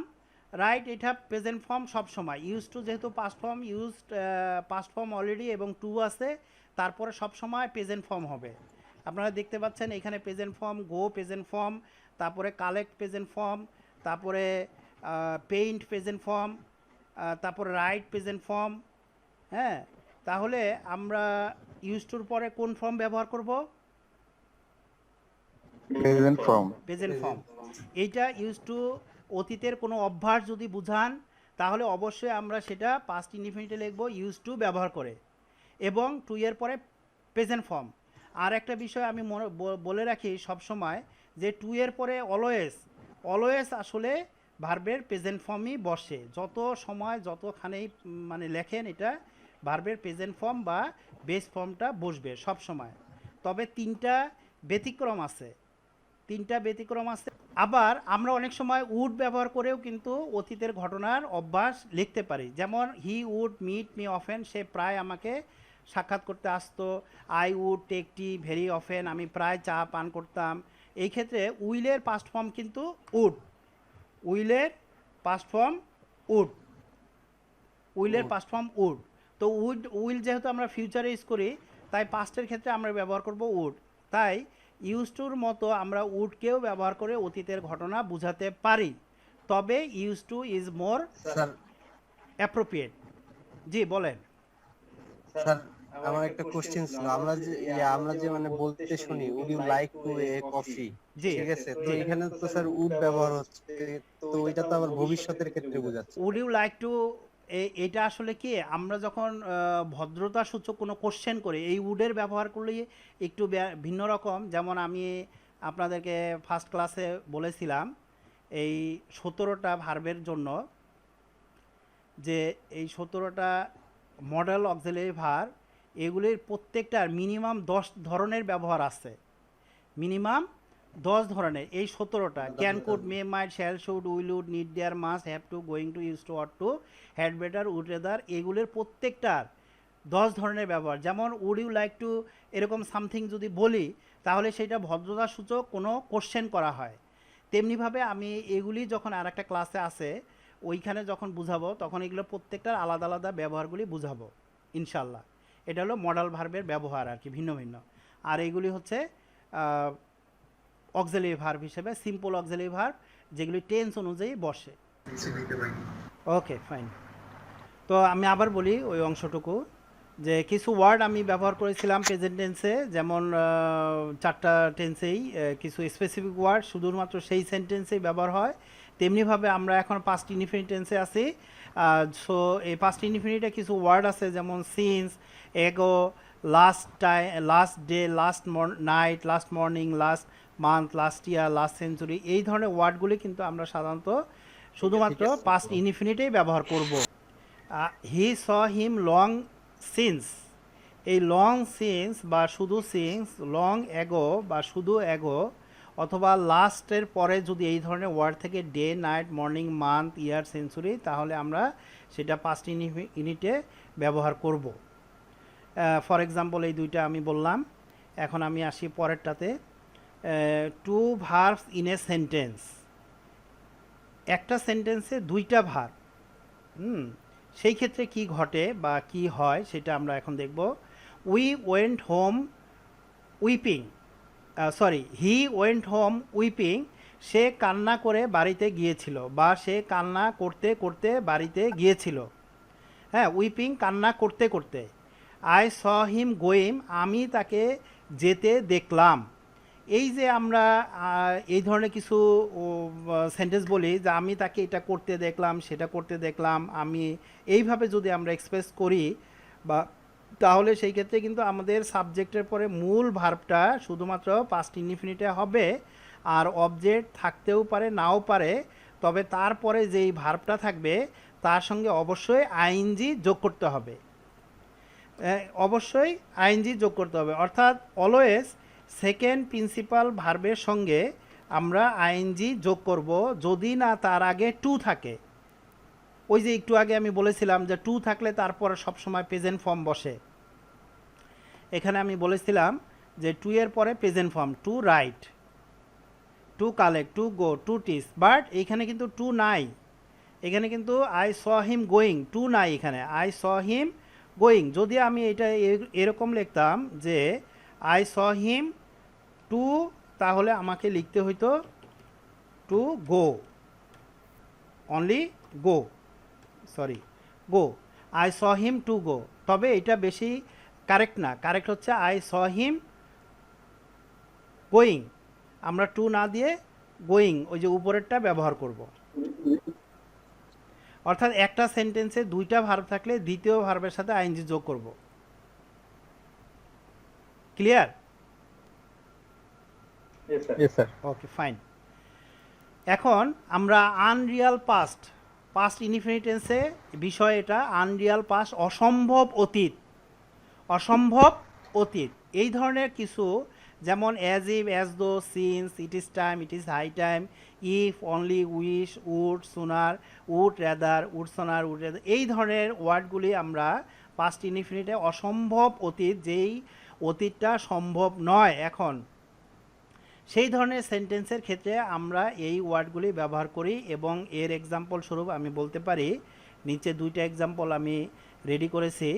রাইট এটা প্রেজেন্ট ফর্ম সব সময়। ইউজ টু যেহেতু past form, past form already এবং টু আছে, তারপরে সব সময় প্রেজেন্ট ফর্ম হবে। আপনারা দেখতে পাচ্ছেন এখানে প্রেজেন্ট ফর্ম, গো প্রেজেন্ট ফর্ম, তারপরে কালেক্ট প্রেজেন্ট ফর্ম, তারপরে পেইন্ট প্রেজেন্ট ফর্ম, তারপরে রাইট প্রেজেন্ট ফর্ম। হ্যাঁ, তাহলে আমরা ইউজ টুর পরে কোন ফর্ম ব্যবহার করব? Present form. Present form. এইটা ইউজ টু অতীতের কোনো অভ্যাস যদি বুঝান, তাহলে অবশ্যই আমরা সেটা পাস্ট ইনডিফিনিটে লিখব ইউজ টু ব্যবহার করে, এবং টু এর পরে প্রেজেন্ট ফর্ম। আর একটা বিষয় আমি বলে রাখি সব সময়, যে টু এর পরে অলওয়েজ আসলে ভার্বের প্রেজেন্ট ফর্মই বসে। যত সময় যতখানেই মানে লেখেন, এটা ভার্বের প্রেজেন্ট ফর্ম বা বেস ফর্মটা বসবে সব সময়। তবে তিনটা ব্যতিক্রম আছে। আবার আমরা অনেক সময় উড ব্যবহার করেও কিন্তু অতীতের ঘটনার অভ্যাস লিখতে পারি। যেমন he would meet me often, সে প্রায় আমাকে সাক্ষাৎ করতে আসতো। I would take tea very often, আমি প্রায় চা পান করতাম। এই ক্ষেত্রে উইলের পাস্ট ফর্ম কিন্তু উড, উইলের পাস্ট ফর্ম উড, উইলের পাস্ট ফর্ম উড। তো উইল যেহেতু আমরা ফিউচারে ইউজ করি, তাই পাস্টের ক্ষেত্রে আমরা ব্যবহার করব উড। তাই ইউজ টুর মতো আমরা উডকেও ব্যবহার করে অতীতের ঘটনা বোঝাতে পারি, তবে use to is more appropriate. জি বলেন। স্যার আমার একটা কোশ্চেন ছিল, আমরা যে মানে বলতে শুনি would you like to a coffee, জি ঠিক আছে, তো জি। এখানে তো স্যার উড ব্যবহার হচ্ছে, তো এটা তো আবার ভবিষ্যতের ক্ষেত্রে বোঝাচ্ছে। উড ইউ লাইক টু, এটা আসলে কি আমরা যখন ভদ্রতা সূচক কোনো কোশ্চেন করি এই উডের ব্যবহার করলে একটু ভিন্ন রকম। যেমন আমি আপনাদেরকে ফার্স্ট ক্লাসে বলেছিলাম এই 17টা ভার্বের জন্য যে এই 17টা মডেল অক্সিলারি ভার্ব, এগুলির প্রত্যেকটার মিনিমাম 10 ধরনের ব্যবহার আছে। মিনিমাম 10 ধরনের এই 17টা can, could, may, might, shall, should, will, would, need, dare, must, have to, going to, use to, ought to, had better, would rather, এগুলোর প্রত্যেকটার 10 ধরনের ব্যবহার। যেমন উড ইউ লাইক টু এরকম সামথিং যদি বলি তাহলে সেটা ভদ্রতা সূচক কোনো কোশ্চেন করা হয়। তেমনিভাবে আমি এগুলি যখন আর একটা ক্লাসে আসে ওইখানে যখন বুঝাবো তখন এগুলো প্রত্যেকটার আলাদা আলাদা ব্যবহারগুলি বুঝাবো ইনশাল্লাহ। এটা হলো মডাল ভার্বের ব্যবহার আর কি, ভিন্ন ভিন্ন। আর এইগুলি হচ্ছে অক্সিলারি ভার্ব হিসেবে, সিম্পল অক্সিলারি ভার্ব যেগুলি টেন্স অনুযায়ী বসে। Okay fine. তো আমি আবার বলি ওই অংশটুকু যে কিছু ওয়ার্ড আমি ব্যবহার করেছিলাম প্রেজেন্ট টেন্সে, যেমন 4টা টেন্সেই কিছু স্পেসিফিক ওয়ার্ড শুধুমাত্র সেই সেন্টেন্সেই ব্যবহার হয়। তেমনিভাবে আমরা এখন পাস্ট ইনডিফিনিট টেন্সে আছি। সো এই পাস্ট ইনডিফিনিটে কিছু ওয়ার্ড আছে যেমন সিন্স, এগো, last time, last day, last night, last morning, last month, last year, last century, এই ধরনের ওয়ার্ডগুলি কিন্তু আমরা সাধারণত শুধুমাত্র পাস্ট ইনডিফিনিটেই ব্যবহার করব। হি স হিম লং সিন্স, এই লং সিন্স বা শুধু সিন্স, লং এগো বা শুধু এগো, অথবা লাস্টের পরে যদি এই ধরনের ওয়ার্ড থেকে ডে, নাইট, মর্নিং, মান্থ, ইয়ার, সেঞ্চুরি, তাহলে আমরা সেটা পাস্ট ইউনিটে ব্যবহার করব। ফর এক্সাম্পল এই দুইটা আমি বললাম। এখন আমি আসি পরেরটাতে, two verbs in a sentence, একটা সেন্টেন্সে দুইটা ভার্ব। সেই ক্ষেত্রে কি ঘটে বা কি হয় সেটা আমরা এখন দেখব। We went home weeping, he went home weeping, সে কান্না করে বাড়িতে গিয়েছিল বা সে কান্না করতে করতে বাড়িতে গিয়েছিল। হ্যাঁ, উইপিং কান্না করতে করতে। আই স হিম গোয়িং, আমি তাকে যেতে দেখলাম। এই যে আমরা এই ধরনের কিছু সেন্টেন্স বলি যে আমি তাকে এটা করতে দেখলাম, সেটা করতে দেখলাম, আমি এইভাবে যদি আমরা এক্সপ্রেস করি বা, তাহলে সেই ক্ষেত্রে কিন্তু আমাদের সাবজেক্টের পরে মূল ভার্বটা শুধুমাত্র পাস্ট ইনডিফিনিটে হবে, আর অবজেক্ট থাকতেও পারে নাও পারে, তবে তারপরে যেই ভার্বটা থাকবে তার সঙ্গে অবশ্যই আইএনজি যোগ করতে হবে। অবশ্যই আইএনজি যোগ করতে হবে, অর্থাৎ অলওয়েজ সেকেন্ড প্রিন্সিপাল ভার্বের সঙ্গে আমরা আইএনজি যোগ করব যদি না তার আগে টু থাকে। ওই যে একটু আগে আমি বলেছিলাম যে টু থাকলে তারপর সবসময় প্রেজেন্ট ফর্ম বসে। এখানে আমি বলেছিলাম যে টু এর পরে present form, to write, to collect, to go, to teach, but এইখানে কিন্তু টু নাই। এখানে কিন্তু I saw him going, to নাই এখানে, আই স হিম গোয়িং। যদি আমি এটা এরকম লিখতাম যে আই স হিম টু, তাহলে আমাকে লিখতে হইতো to go, only go, go, I saw him to go. তবে এটা বেশি কারেক্ট না, কারেক্ট হচ্ছে আই স হিম গোয়িং, আমরা টু না দিয়ে গোয়িং ওই যে উপরেরটা ব্যবহার করব। অর্থাৎ একটা সেন্টেন্সে দুইটা ভার্ব থাকলে দ্বিতীয় ভার্বের সাথে আইএনজি যোগ করব। Clear? Yes, sir. Okay fine. এখন আমরা আনরিয়াল পাস্ট ইনডিফিনিটেন্সে বিষয় এটা, আনরিয়াল পাস্ট, অসম্ভব অতীত, অসম্ভব অতীত, এই ধরনের কিছু, যেমন as if, as though, since, it is time, it is high time, if, only, wish, would, sooner, would rather, would sooner, would rather, এই ধরনের ওয়ার্ডগুলি আমরা পাস্ট ইনডিফিনিটে অসম্ভব অতীত, যেই অতীতটা সম্ভব নয় এখন, সেই ধরনের সেন্টেন্সের ক্ষেত্রে আমরা এই ওয়ার্ডগুলি ব্যবহার করি। এবং এর এক্সাম্পল স্বরূপ আমি বলতে পারি, নিচে দুইটা এক্সাম্পল আমি রেডি করেছি।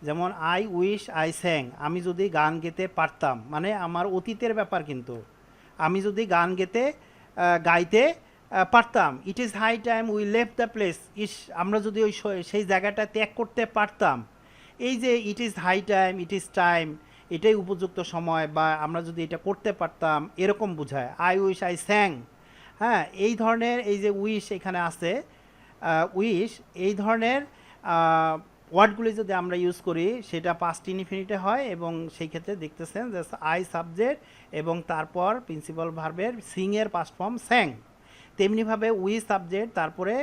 যেমন আই উইশ আই স্যাং, আমি যদি গান গেতে পারতাম, মানে আমার অতীতের ব্যাপার, কিন্তু আমি যদি গাইতে পারতাম, it is high time we left the place, ইস আমরা যদি ওই সেই জায়গাটা ত্যাগ করতে পারতাম। এই যে it is high time, it is time, এটাই উপযুক্ত সময়, বা আমরা যদি এটা করতে পারতাম, এরকম বোঝায়। আই উইশ আই স্যাং, হ্যাঁ, এই ধরনের এই যে উইশ এখানে আছে, উইশ এই ধরনের ওয়ার্ডগুলি যদি আমরা ইউজ করি সেটা পাস্ট ইনডিফিনিটে হয়, এবং সেই ক্ষেত্রে দেখতেছেন যে আই সাবজেক্ট এবং তারপর প্রিন্সিপাল ভার্বের সিংয়ের পাস্ট ফর্ম স্যাং। তেমনিভাবে উই সাবজেক্ট, তারপরে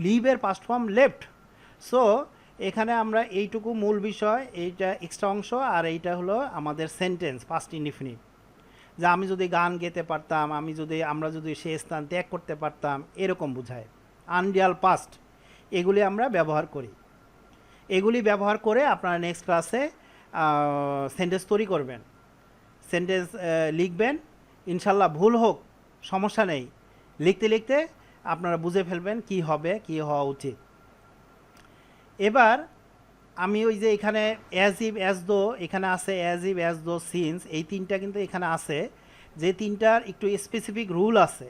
লিভের পাস্ট ফর্ম লেফট। সো এখানে আমরা এইটুকু মূল বিষয়, এইটা এক্সট্রা অংশ, আর এইটা হলো আমাদের সেন্টেন্স পাস্ট ইনডিফিনিট। যে আমি যদি গান গেতে পারতাম, আমরা যদি সে স্থান ত্যাগ করতে পারতাম, এরকম বোঝায়। আনরিয়াল পাস্ট এগুলি আমরা ব্যবহার করি। এগুলি ব্যবহার করে আপনারা নেক্সট ক্লাসে সেন্টেন্স তৈরি করবেন, সেন্টেন্স লিখবেন। ইনশাল্লাহ ভুল হোক সমস্যা নেই, লিখতে লিখতে আপনারা বুঝে ফেলবেন কি হবে, কি হওয়া উচিত। এবার আমি ওই যে এখানে অ্যাজ ইভ অ্যাজ দো এখানে আছে, as if as though since, এই তিনটা কিন্তু এখানে আছে, যে তিনটার একটু স্পেসিফিক রুল আছে।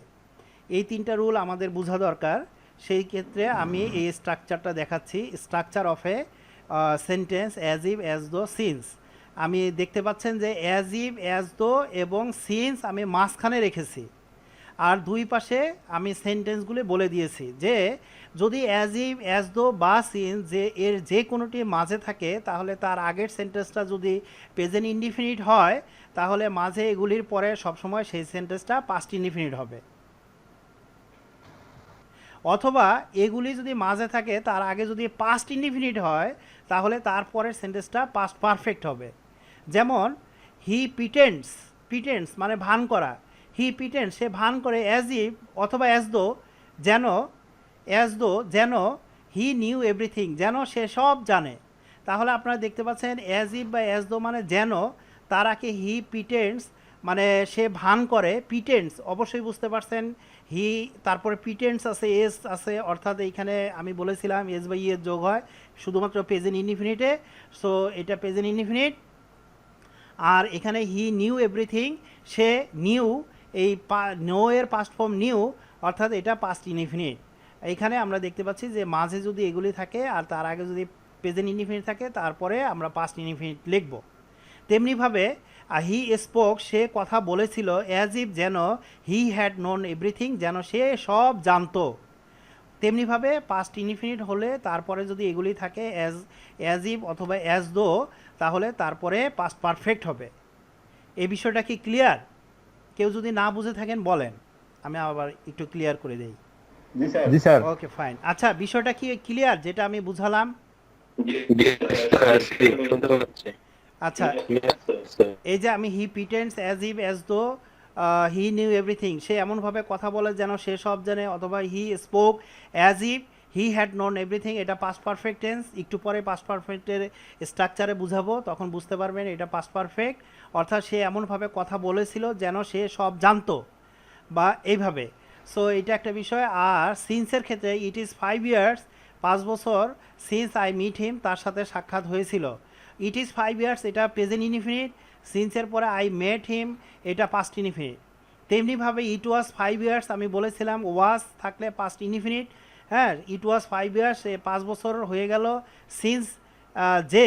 এই তিনটা রুল আমাদের বোঝা দরকার। সেই ক্ষেত্রে আমি এই স্ট্রাকচারটা দেখাচ্ছি, structure of a sentence as if as though since. আমি দেখতে পাচ্ছেন যে অ্যাজ ইভ অ্যাজ দো এবং সিন্স আমি মাঝখানে রেখেছি, আর দুই পাশে আমি সেন্টেন্সগুলি বলে দিয়েছি যে যদি অ্যাজ ইভ অ্যাজ দো বা সিন্স যে এর যে কোনোটি মাঝে থাকে, তাহলে তার আগের সেন্টেন্সটা যদি প্রেজেন্ট ইনডিফিনিট হয়, তাহলে মাঝে এগুলির পরে সবসময় সেই সেন্টেন্সটা পাস্ট ইনডিফিনিট হবে। অথবা এগুলি যদি মাঝে থাকে, তার আগে যদি পাস্ট ইনডিফিনিট হয়, তাহলে তারপরের সেন্টেন্সটা পাস্ট পারফেক্ট হবে। যেমন হি পিটেন্ডস, পিটেন্ডস মানে ভান করা, হি পিটেন্ডস সে ভান করে, অ্যাজ ইভ অথবা অ্যাজ দো যেন হি নিউ এভরিথিং যেন সে সব জানে। তাহলে আপনারা দেখতে পাচ্ছেন অ্যাজ ইভ বা অ্যাজ দো মানে যেন, তার আগে হি পিটেন্ডস মানে সে ভান করে, পিটেন্ডস অবশ্যই বুঝতে পারছেন, হি তারপরে পিটেন্ডস আছে, এস আছে, অর্থাৎ এইখানে আমি বলেছিলাম এস বাই এর যোগ হয় শুধুমাত্র প্রেজেন্ট ইনডিফিনিটে। সো এটা প্রেজেন্ট ইনডিফিনিট। আর এখানে he knew everything, say new, এই নো এর পাস্ট ফর্ম নিউ, অর্থাৎ এটা পাস্ট ইনডিফিনিট। এইখানে আমরা দেখতে পাচ্ছি যে মাঝে যদি এগুলি থাকে আর তার আগে যদি প্রেজেন্ট ইনডিফিনিট থাকে, তারপরে আমরা পাস্ট ইনডিফিনিট লিখব। তেমনিভাবে হি স্পোক সে কথা বলেছিল, অ্যাজ ইফ যেন হি হ্যাড নোন এভরিথিং যেন সে সব জানতো। তেমনিভাবে পাস্ট ইনডিফিনিট হলে তারপরে যদি এগুলি থাকে অ্যাজ ইফ অথবা অ্যাজ দো, তাহলে তারপরে পাস্ট পারফেক্ট হবে। এই বিষয়টা কি ক্লিয়ার? কেউ যদি না বুঝে থাকেন বলেন, আমি আবার একটু ক্লিয়ার করে দেই। জি স্যার। Okay fine. আচ্ছা, বিষয়টা কি ক্লিয়ার যেটা আমি বুঝালাম? আচ্ছা, এই যে আমি he pretends as if as though he new everything, সে এমনভাবে কথা বলে যেন সে সব জানে, অথবা he spoke as if he had known everything, এটা পাস্ট পারফেক্ট টেন্স। একটু পরে পাস্ট পারফেক্টের স্ট্রাকচারে বুঝাবো, তখন বুঝতে পারবেন এটা পাস্ট পারফেক্ট, অর্থাৎ সে এমনভাবে কথা বলেছিল যেন সে সব জানতো, বা এইভাবে। সো এটা একটা বিষয়। আর সিন্সের ক্ষেত্রে ইট ইজ 5 ইয়ার্স, 5 বছর, সিন্স আই মিট হিম, তার সাথে সাক্ষাৎ হয়েছিল। ইট ইজ 5 ইয়ার্স এটা প্রেজেন্ট ইনডিফিনিট, সিন্সের পরে আই মেট হিম এটা পাস্ট ইনডিফিনিট। তেমনিভাবে ইট ওয়াজ 5 ইয়ার্স আমি বলেছিলাম, ওয়াজ থাকলে পাস্ট ইনডিফিনিট, হ্যাঁ, ইট ওয়াজ 5 ইয়ার্স 5 বছর হয়ে গেল। সিন্স যে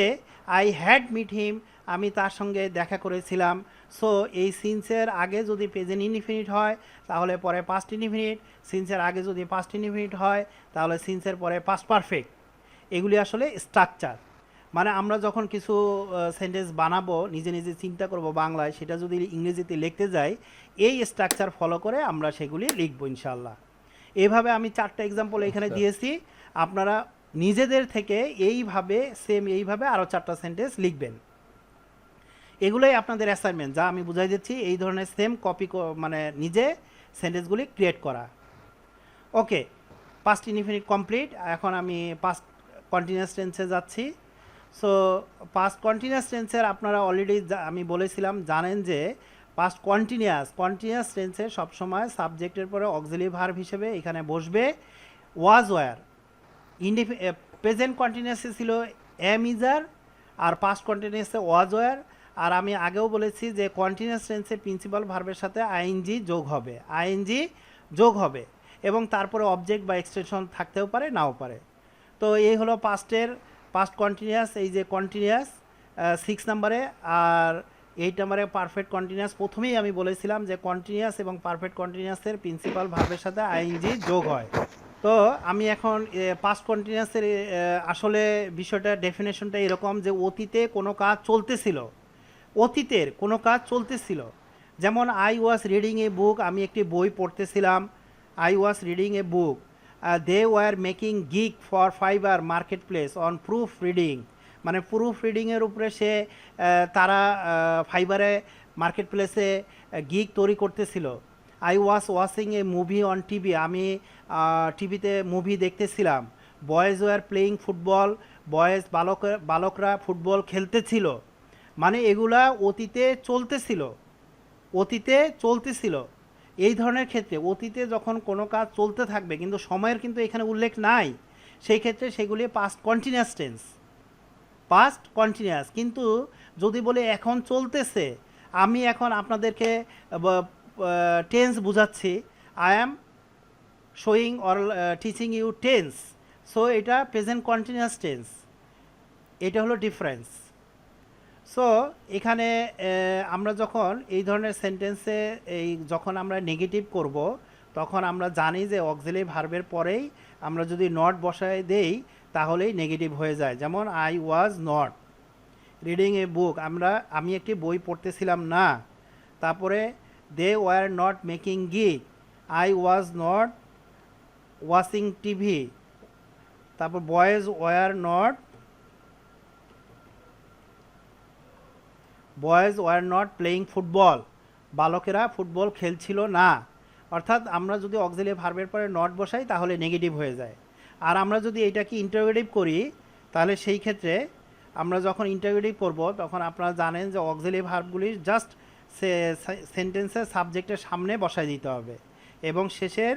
আই হ্যাড মিট হিম আমি তার সঙ্গে দেখা করেছিলাম। সো এই সিন্সের আগে যদি প্রেজেন্ট ইনডিফিনিট হয়, তাহলে পরে পাস্ট ইনডিফিনিট, সিন্সের আগে যদি পাস্ট ইনডিফিনিট হয়, তাহলে সিন্সের পরে পাস্ট পারফেক্ট। এগুলি আসলে স্ট্রাকচার। মানে আমরা যখন কিছু সেন্টেন্স বানাবো, নিজে নিজে চিন্তা করব বাংলায়, সেটা যদি ইংরেজিতে লিখতে যাই, এই স্ট্রাকচার ফলো করে আমরা সেগুলি লিখবো ইনশাল্লাহ। এইভাবে আমি 4টা এক্সাম্পল এখানে দিয়েছি, আপনারা নিজেদের থেকে এইভাবে সেম এইভাবে আরও 4টা সেন্টেন্স লিখবেন। এগুলোই আপনাদের অ্যাসাইনমেন্ট, যা আমি বুঝাই দিচ্ছি, এই ধরনের সেম কপি মানে নিজে সেন্টেন্সগুলি ক্রিয়েট করা। ওকে, পাস্ট ইনডিফিনিট কমপ্লিট। এখন আমি পাস্ট কন্টিনিউয়াস টেন্সে যাচ্ছি। সো পাস্ট কন্টিনিউয়াস টেন্সের আপনারা অলরেডি আমি বলেছিলাম জানেন যে পাস্ট কন্টিনিউয়াস টেন্সে সবসময় সাবজেক্টের পরে অক্সিলারি ভার্ব হিসেবে এখানে বসবে ওয়াজ ওয়্যার। প্রেজেন্ট কন্টিনিউয়াসে ছিল এম ইজার, আর পাস্ট কন্টিনিউয়াসে ওয়াজ ওয়্যার। আর আমি আগেও বলেছি যে কন্টিনিউয়াস টেন্সে প্রিন্সিপাল ভার্বের সাথে আইএনজি যোগ হবে, এবং তারপরে অবজেক্ট বা এক্সটেনশন থাকতেও পারে নাও পারে। তো এই হলো পাস্ট কন্টিনিউয়াস, এই যে কন্টিনিউয়াস 6 নম্বরে। আর 8 নম্বরে পারফেক্ট কন্টিনিউয়াস। প্রথমেই আমি বলেছিলাম যে কন্টিনিউয়াস এবং পারফেক্ট কন্টিনিউয়াসের প্রিন্সিপাল ভার্বের সাথে আইএনজি যোগ হয়। তো আমি এখন পাস্ট কন্টিনিউয়াসের আসলে বিষয়টা ডেফিনেশনটা এরকম যে অতীতে কোনো কাজ চলতেছিল, অতীতের কোনো কাজ চলতেছিল। যেমন I was reading a book, আমি একটি বই পড়তেছিলাম। I was reading a book. They were making gig for Fiverr marketplace on proofreading, মানে প্রুফ রিডিংয়ের উপরে সে তারা ফাইবারে মার্কেট প্লেসে গিগ তৈরি করতেছিল। I was watching a movie on TV, আমি টিভিতে মুভি দেখতেছিলাম। বয়েজ ওয়ার প্লেয়িং ফুটবল, বালকরা ফুটবল খেলতেছিল। মানে এগুলা অতীতে চলতেছিল। এই ধরনের ক্ষেত্রে অতীতে যখন কোনো কাজ চলতে থাকবে কিন্তু সময়ের কিন্তু এখানে উল্লেখ নাই, সেই ক্ষেত্রে সেগুলি পাস্ট কন্টিনিউয়াস। কিন্তু যদি বলে এখন চলতেছে, আমি এখন আপনাদেরকে টেন্স বুঝাচ্ছি, I am showing or teaching you tense, so এটা প্রেজেন্ট কন্টিনিউয়াস টেন্স, এটা হলো ডিফারেন্স। সো এখানে আমরা যখন এই ধরনের সেন্টেন্সে যখন আমরা নেগেটিভ করব, তখন আমরা জানি যে অক্সিলারি ভার্বের পরেই আমরা যদি নট বসায় দেই তাহলেই নেগেটিভ হয়ে যায়। যেমন I was not reading a book, আমি একটি বই পড়তেছিলাম না। তারপরে they were not making gig, I was not watching TV. তারপর boys were not playing football, বালকেরা ফুটবল খেলছিল না। অর্থাৎ আমরা যদি অক্সিলারি ভার্বের পরে নট বসাই তাহলে নেগেটিভ হয়ে যায়। আর আমরা যদি এটাকে ইন্টারোগেটিভ করি তাহলে সেই ক্ষেত্রে আমরা যখন ইন্টারোগেটিভ করব তখন আপনারা জানেন যে অক্সিলারি ভার্বগুলি জাস্ট সেন্টেন্সের সাবজেক্টের সামনে বসাই দিতে হবে এবং শেষের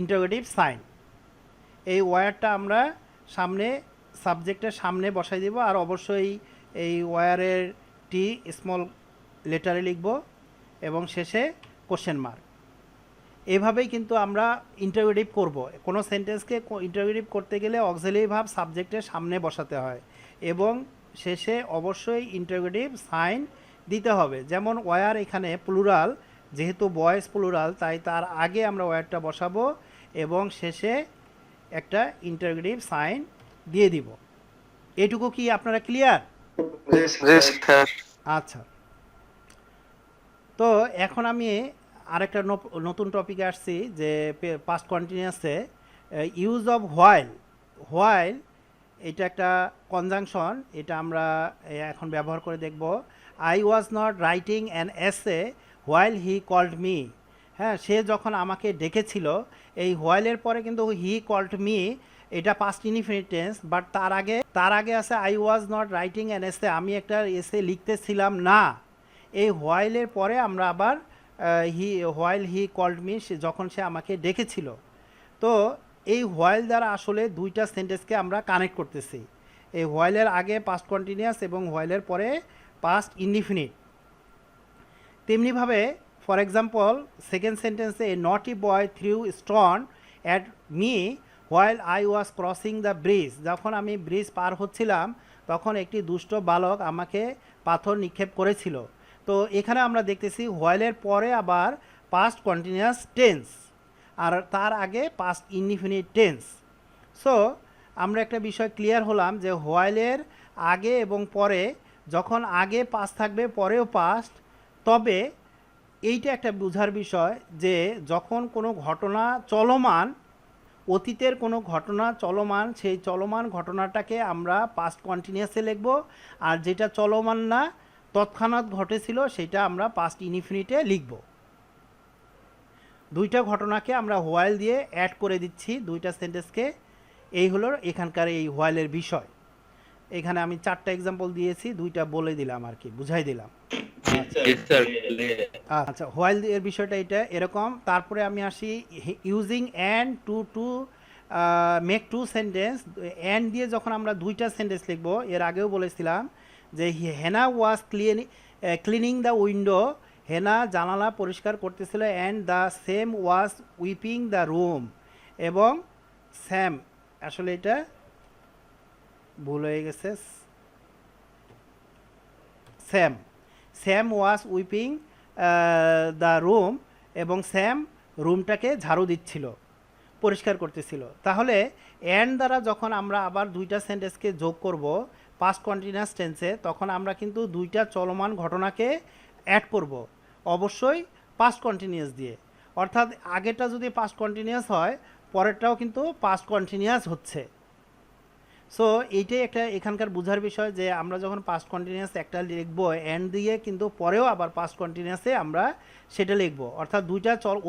ইন্টারোগেটিভ সাইন, এই ওয়ারটা আমরা সাবজেক্টের সামনে বসাই দিব। আর অবশ্যই এই ওয়ারের টি স্মল লেটারে লিখব এবং শেষে কোশ্চেন মার্ক। এভাবেই কিন্তু আমরা ইন্টারোগেটিভ করব। কোনো সেন্টেন্সকে ইন্টারোগেটিভ করতে গেলে অক্সিলারি ভার্ব সাবজেক্টের সামনে বসাতে হয় এবং শেষে অবশ্যই ইন্টারোগেটিভ সাইন দিতে হবে। যেমন ওয়ার এখানে প্লুরাল, যেহেতু বয়েজ প্লুরাল তাই তার আগে আমরা ওয়ারটা বসাবো এবং শেষে একটা ইন্টারোগেটিভ সাইন দিয়ে দিব। এটুকু কি আপনারা ক্লিয়ার? আচ্ছা, তো এখন আমি আরেকটা নতুন টপিকে আসছি যে পাস্ট কন্টিনিউয়াসে ইউজ অফ হোয়াইল, এটা একটা কনজাংশন, এটা আমরা এখন ব্যবহার করে দেখব। I was not writing an essay while he called me, হ্যাঁ, সে যখন আমাকে ডেকেছিল। এই হোয়াইলের পরে কিন্তু হি কল্ড মি, এটা পাস্ট ইনডিফিনিট টেন্স, বাট তার আগে আছে I was not writing an essay, আমি একটা এসে লিখতেছিলাম না। এই হোয়াইলের পরে আমরা আবার হোয়াইল হি কল্ড মি, যখন সে আমাকে ডেকেছিল। তো এই হোয়াইল দ্বারা আসলে দুইটা সেন্টেন্সকে আমরা কানেক্ট করতেছি। এই হোয়াইলের আগে পাস্ট কন্টিনিউয়াস এবং হোয়াইলের পরে পাস্ট ইনডিফিনিট। তেমনিভাবে ফর এক্সাম্পল সেকেন্ড সেন্টেন্সে a naughty boy threw stone at me while I was crossing the bridge, যখন আমি ব্রিজ পার হচ্ছিলাম তখন একটি দুষ্ট বালক আমাকে পাথর নিক্ষেপ করেছিল। তো এখানে আমরা দেখতেছি হোয়াইলের পরে আবার পাস্ট কন্টিনিউয়াস টেন্স আর তার আগে পাস্ট ইনডিফিনিট টেন্স। সো আমরা একটা বিষয় ক্লিয়ার হলাম যে হোয়াইলের আগে এবং পরে যখন আগে পাস্ট থাকবে পরেও পাস্ট, তবে এইটা একটা বোঝার বিষয় যে যখন কোনো ঘটনা চলমান, অতীতের কোনো ঘটনা চলমান, সেই চলমান ঘটনাটাকে আমরা পাস্ট কন্টিনিউয়াসে লিখব, আর যেটা চলমান না তৎক্ষণাৎ ঘটেছিল সেটা আমরা পাস্ট ইনডিফিনিটে লিখব। দুইটা ঘটনাকে আমরা হোয়াইল দিয়ে অ্যাড করে দিচ্ছি দুইটা সেন্টেন্সকে। এই হলো এখানকার এই হোয়াইলের বিষয়। এখানে আমি 4টা এক্সাম্পল দিয়েছি, দুইটা বলে দিলাম আর কি, বুঝাই দিলাম। আচ্ছা, হোয়াইল এর বিষয়টা এটা এরকম। তারপরে আমি আসি using and to make two sentence. And দিয়ে যখন আমরা দুইটা সেন্টেন্স লিখবো, এর আগেও বলেছিলাম যে হেনা ওয়াজ ক্লিনিং দ্য উইন্ডো হেনা জানালা পরিষ্কার করতেছিল and the same was weeping the room, এবং স্যাম, আসলে এটা ভুল হয়ে গেছে, Sam, Sam was weeping the room, এবং স্যাম রুমটাকে ঝাড়ু দিচ্ছিল, পরিষ্কার করতেছিল। তাহলে অ্যান্ড দ্বারা যখন আমরা আবার দুইটা সেন্টেন্সকে যোগ করব পাস্ট কন্টিনিউয়াস টেন্সে, তখন আমরা কিন্তু দুইটা চলমান ঘটনাকে অ্যাড করব, অবশ্যই পাস্ট কন্টিনিউয়াস দিয়ে। অর্থাৎ আগেরটা যদি পাস্ট কন্টিনিউয়াস হয়, পরেরটাও কিন্তু পাস্ট কন্টিনিউয়াস হচ্ছে। সো এইটাই একটা এখানকার বোঝার বিষয় যে আমরা যখন পাস্ট কন্টিনিউয়াস একটা লিখবো অ্যান্ড দিয়ে, কিন্তু পরেও আবার পাস্ট কন্টিনিউয়াসে আমরা সেটা লিখবো, অর্থাৎ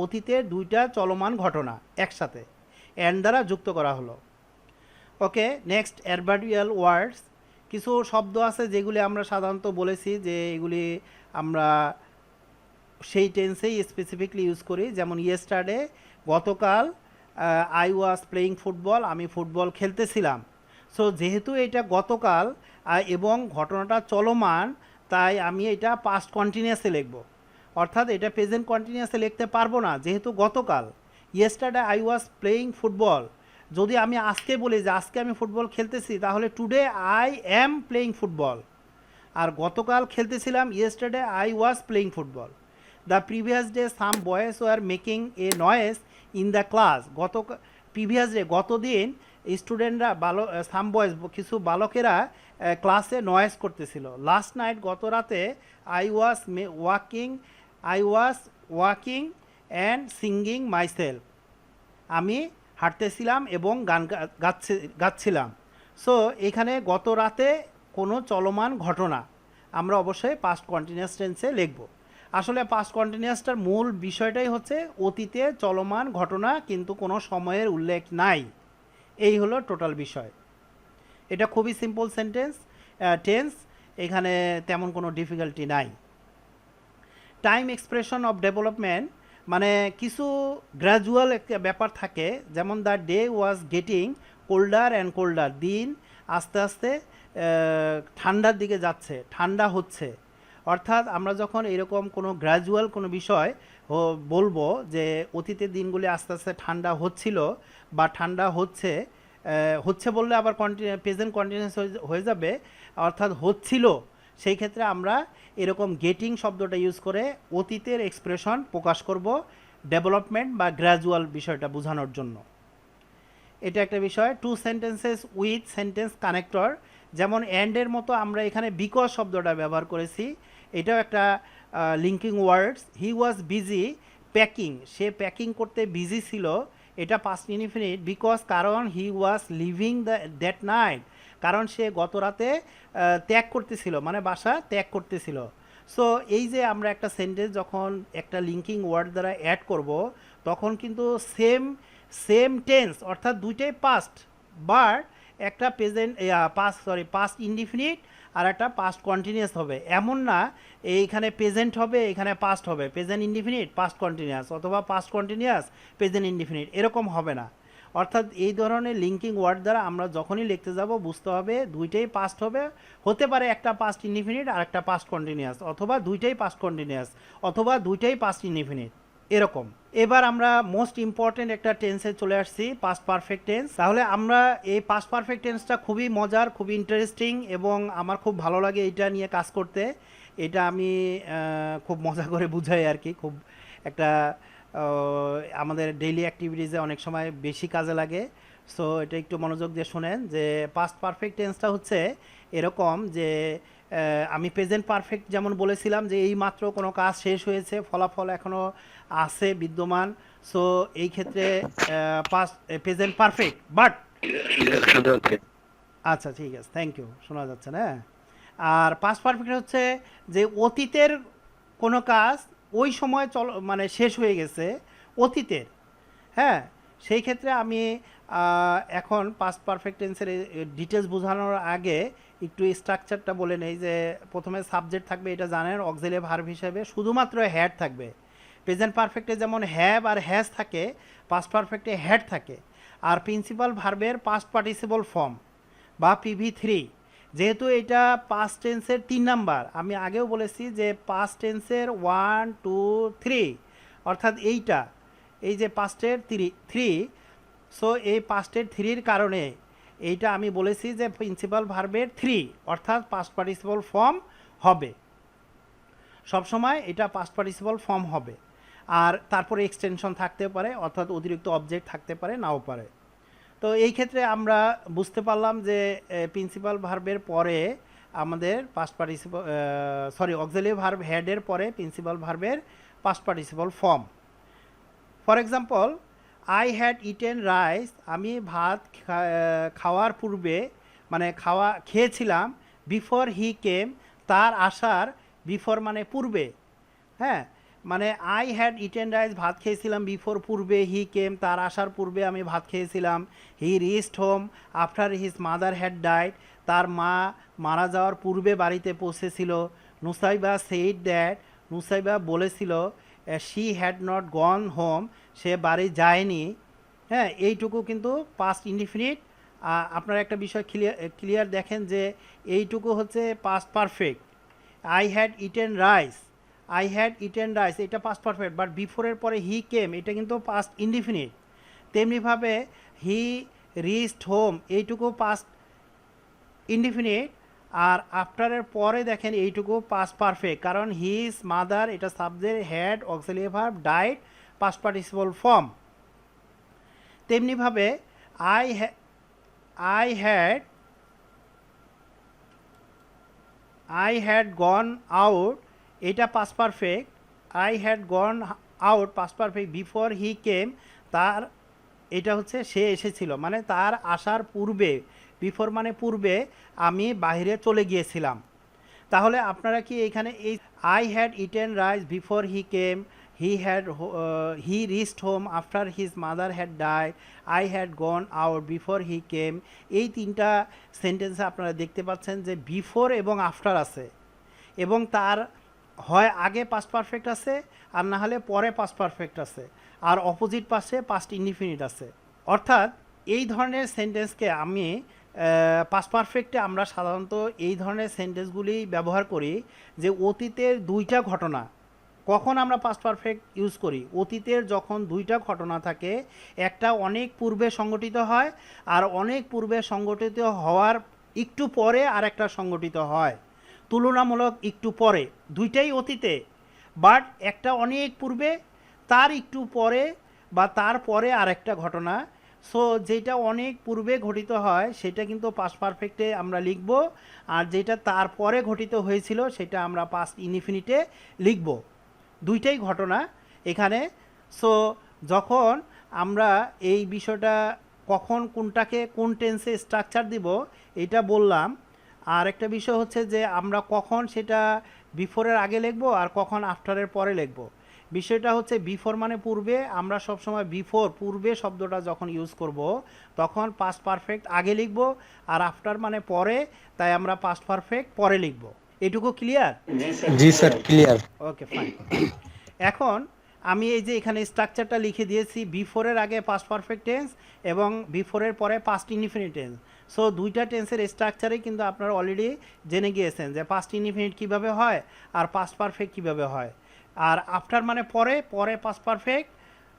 অতীতের দুইটা চলমান ঘটনা একসাথে অ্যান্ড দ্বারা যুক্ত করা হলো। ওকে, নেক্সট অ্যাডভার্বিয়াল ওয়ার্ডস। কিছু শব্দ আছে যেগুলি আমরা সাধারণত বলেছি যে এগুলি আমরা সেই টেন্সেই স্পেসিফিকলি ইউজ করি, যেমন ইয়েস্টারডে, গতকাল, আই ওয়াজ প্লেয়িং ফুটবল, আমি ফুটবল খেলতেছিলাম। সো যেহেতু এটা গতকাল এবং ঘটনাটা চলমান, তাই আমি এটা পাস্ট কন্টিনিউয়াসে লিখব, অর্থাৎ এটা প্রেজেন্ট কন্টিনিউয়াসে লিখতে পারবো না, যেহেতু গতকাল। Yesterday I was playing football, যদি আমি আজকে বলি যে আজকে আমি ফুটবল খেলতেছি, তাহলে today I am playing football. আর গতকাল খেলতেছিলাম, yesterday I was playing football. The previous day some boys were making a noise in the class, previous day গতদিন স্টুডেন্টরা সাম বয়েজ কিছু বালকেরা ক্লাসে নয়েজ করতেছিল। লাস্ট নাইট গত রাতে I was walking and singing myself, আমি হাঁটতেছিলাম এবং গান গাচ্ছিলাম। সো এখানে গত রাতে কোনো চলমান ঘটনা আমরা অবশ্যই পাস্ট কন্টিনিউয়াস টেন্সে লিখব। আসলে পাস্ট কন্টিনিউয়াসটার মূল বিষয়টাই হচ্ছে অতীতে চলমান ঘটনা, কিন্তু কোনো সময়ের উল্লেখ নাই। এই হলো টোটাল বিষয়। এটা খুবই সিম্পল টেন্স, এখানে তেমন কোনো ডিফিকাল্টি নাই। টাইম এক্সপ্রেশন অফ ডেভেলপমেন্ট, মানে কিছু গ্র্যাজুয়াল একটা ব্যাপার থাকে, যেমন the day was getting colder and colder, দিন আস্তে আস্তে ঠান্ডার দিকে যাচ্ছে, ঠান্ডা হচ্ছে। অর্থাৎ আমরা যখন এরকম কোনো গ্র্যাজুয়াল কোনো বিষয় বলবো যে অতীতের দিনগুলি আস্তে আস্তে ঠান্ডা হচ্ছিল বা ঠান্ডা হচ্ছে বললে আবার প্রেজেন্ট কন্টিনিউয়াস হয়ে যাবে, অর্থাৎ হচ্ছিল, সেই ক্ষেত্রে আমরা এরকম গেটিং শব্দটা ইউজ করে অতীতের এক্সপ্রেশন প্রকাশ করব ডেভেলপমেন্ট বা গ্র্যাজুয়াল বিষয়টা বোঝানোর জন্য। এটা একটা বিষয়। Two sentences with sentence connector, যেমন অ্যান্ডের মতো আমরা এখানে বিকজ শব্দটা ব্যবহার করেছি, এটাও একটা linking words. He was busy packing, say packing করতে বিজি ছিল, এটা পাস্ট ইনডিফিনিট, বিকজ কারণ হি ওয়াজ লিভিং দ্যাট নাইট, কারণ সে গত রাতে ত্যাগ করতেছিল, মানে বাসা ত্যাগ করতেছিল। সো এই যে আমরা একটা সেন্টেন্স যখন একটা লিঙ্কিং ওয়ার্ড দ্বারা অ্যাড করব, তখন কিন্তু সেম টেন্স, অর্থাৎ দুইটাই পাস্ট, বাট একটা পাস্ট ইনডিফিনিট আর একটা পাস্ট কন্টিনিউয়াস হবে। এমন না এইখানে প্রেজেন্ট হবে, এখানে পাস্ট হবে, প্রেজেন্ট ইনডিফিনিট পাস্ট কন্টিনিউয়াস, অথবা পাস্ট কন্টিনিউয়াস প্রেজেন্ট ইনডিফিনিট, এরকম হবে না। অর্থাৎ এই ধরনের লিঙ্কিং ওয়ার্ড দ্বারা আমরা যখনই লিখতে যাব বুঝতে হবে দুইটাই পাস্ট হবে, হতে পারে একটা পাস্ট ইনডিফিনিট আর একটা পাস্ট কন্টিনিউয়াস, অথবা দুইটাই পাস্ট কন্টিনিউয়াস, অথবা দুইটাই পাস্ট ইনডিফিনিট, এরকম। এবার আমরা মোস্ট ইম্পর্টেন্ট একটা টেন্সে চলে আসছি, পাস্ট পারফেক্ট টেন্স। তাহলে আমরা এই পাস্ট পারফেক্ট টেন্সটা খুবই মজার, খুবই ইন্টারেস্টিং, এবং আমার খুব ভালো লাগে এটা নিয়ে কাজ করতে। এটা আমি খুব মজা করে বুঝাই আর কি, খুব একটা আমাদের ডেইলি অ্যাক্টিভিটিসে অনেক সময় বেশি কাজে লাগে। সো এটা একটু মনোযোগ দিয়ে শোনেন যে পাস্ট পারফেক্ট টেন্সটা হচ্ছে এরকম যে আমি প্রেজেন্ট পারফেক্ট যেমন বলেছিলাম যে এই মাত্র কোনো কাজ শেষ হয়েছে, ফলাফল এখনও আছে বিদ্যমান। সো এই ক্ষেত্রে পাস্ট প্রেজেন্ট পারফেক্ট, বাট আচ্ছা ঠিক আছে, থ্যাংক ইউ, শোনা যাচ্ছে না। আর পাস্ট পারফেক্ট হচ্ছে যে অতীতের কোনো কাজ ওই সময় মানে শেষ হয়ে গেছে অতীতের, হ্যাঁ। সেই ক্ষেত্রে আমি এখন পাস্ট পারফেক্ট টেন্সের ডিটেলস বোঝানোর আগে একটু স্ট্রাকচারটা বলে নেই। যে প্রথমে সাবজেক্ট থাকবে, এটা জানেন, অক্সিলারি ভার্ব হিসেবে শুধুমাত্র হ্যাড থাকবে। প্রেজেন্ট পারফেক্টে যেমন হ্যাভ আর হ্যাজ থাকে, পাস্ট পারফেক্টে হ্যাড থাকে। আর প্রিন্সিপাল ভার্বের পাস্ট পার্টিসিপল ফর্ম বা PV3, যেহেতু এটা পাস্ট টেন্সের 3 নাম্বার, আমি আগেও বলেছি যে পাস্ট টেন্সের 1 2 3 অর্থাৎ এইটা, এই যে পাস্টের 3, সো এই পাস্টের 3-র কারণে এইটা আমি বলেছি যে প্রিন্সিপাল ভার্বের 3 অর্থাৎ পাস্ট পার্টিসিপল ফর্ম হবে, সবসময় এটা পাস্ট পার্টিসিপল ফর্ম হবে। আর তারপরে এক্সটেনশন থাকতে পারে, অর্থাৎ অতিরিক্ত অবজেক্ট থাকতে পারে, নাও পারে। তো এই ক্ষেত্রে আমরা বুঝতে পারলাম যে প্রিন্সিপাল ভার্বের পরে আমাদের পাস্ট পার্টিসিপল অক্সিলিয়ারি ভার্ব হেডের পরে প্রিন্সিপাল ভার্বের past participle form. For example, I had eaten rice, আমি ভাত খাওয়ার পূর্বে, মানে খেয়েছিলাম, বিফোর হি কেম, তার আসার, বিফোর মানে পূর্বে, হ্যাঁ, মানে আই হ্যাড ইটেন রাইস, ভাত খেয়েছিলাম, বিফোর পূর্বে, হি কেম তার আসার পূর্বে আমি ভাত খেয়েছিলাম, হি reached home after his mother had died, তার মা মারা যাওয়ার পূর্বে বাড়িতে পৌঁছেছিল, নুসাইবা সেইড দ্যাট, নুসাইবা বলেছিল, she had not gone home, সে বাড়ি যায়নি, হ্যাঁ, এইটুকু কিন্তু পাস্ট ইনডিফিনিট। আপনারা একটা বিষয় ক্লিয়ার দেখেন যে এইটুকু হচ্ছে past perfect. I had eaten rice, I had eaten rice এটা পাস্ট পারফেক্ট, বাট বিফোরের পরে হি কেম এটা কিন্তু পাস্ট ইনডিফিনিট। তেমনিভাবে হি রিচড হোম এইটুকু পাস্ট ইনডিফিনিট, আর আফটারের পরে দেখেন এইটুকু পাস্ট পারফেক্ট, কারণ হিজ মাদার এটা subject, had auxiliary verb, died past participle form. তেমনিভাবে আই হ্যাড গন আউট এটা past perfect, I had gone out past perfect, before he came তার, এটা হচ্ছে সে এসেছিল, মানে তার আসার পূর্বে, বিফোর মানে পূর্বে, আমি বাইরে চলে গিয়েছিলাম। তাহলে আপনারা কি এখানে এই I had eaten rice before he came, he reached home after his mother had died, I had gone out before he came, এই 3টা সেন্টেন্সে আপনারা দেখতে পাচ্ছেন যে বিফোর এবং আফটার আছে, এবং তার হয় আগে পাস্ট পারফেক্ট আছে, আর না হলে পরে পাস্ট পারফেক্ট আছে, আর অপোজিট পাশে পাস্ট ইনডিফিনিট আছে। অর্থাৎ এই ধরনের সেন্টেন্সকে আমি পাস্ট পারফেক্টে আমরা সাধারণত এই ধরনের সেন্টেন্সগুলি ব্যবহার করি যে অতীতের 2টা ঘটনা। কখন আমরা পাস্ট পারফেক্ট ইউজ করি? অতীতের যখন 2টা ঘটনা থাকে, একটা অনেক পূর্বে সংঘটিত হয়, আর অনেক পূর্বে সংঘটিত হওয়ার একটু পরে আর একটা সংঘটিত হয়, তুলনামূলক একটু পরে, 2টাই অতীতে, বাট একটা অনেক পূর্বে, তার একটু পরে বা তার পরে আর একটা ঘটনা। সো যেটা অনেক পূর্বে ঘটিত হয় সেটা কিন্তু পাস্ট পারফেক্টে আমরা লিখব, আর যেটা তারপরে ঘটিত হয়েছিল সেটা আমরা পাস্ট ইনডিফিনিটে লিখব। 2টাই ঘটনা এখানে। সো যখন আমরা এই বিষয়টা কখন কোনটাকে কোন টেন্সে স্ট্রাকচার দিব এটা বললাম, আর একটা বিষয় হচ্ছে যে আমরা কখন সেটা বিফোরের আগে লিখব আর কখন আফটারের পরে লিখব। বিষয়টা হচ্ছে বিফোর মানে পূর্বে, আমরা সবসময় বিফোর পূর্বে শব্দটা যখন ইউজ করব তখন পাস্ট পারফেক্ট আগে লিখব, আর আফটার মানে পরে, তাই আমরা পাস্ট পারফেক্ট পরে লিখব। এটুকু ক্লিয়ার? জি স্যার, ক্লিয়ার। ওকে, ফাইন। এখন আমি এই যে এখানে স্ট্রাকচারটা লিখে দিয়েছি, বিফোরের আগে পাস্ট পারফেক্ট টেন্স এবং বিফোরের পরে পাস্ট ইনডিফিনিট টেন্স। সো 2টা টেন্সের স্ট্রাকচারেই কিন্তু আপনারা অলরেডি জেনে গিয়েছেন যে পাস্ট ইনডিফিনিট কীভাবে হয় আর পাস্ট পারফেক্ট কীভাবে হয়। আর আফটার মানে পরে, পরে পাস্ট পারফেক্ট,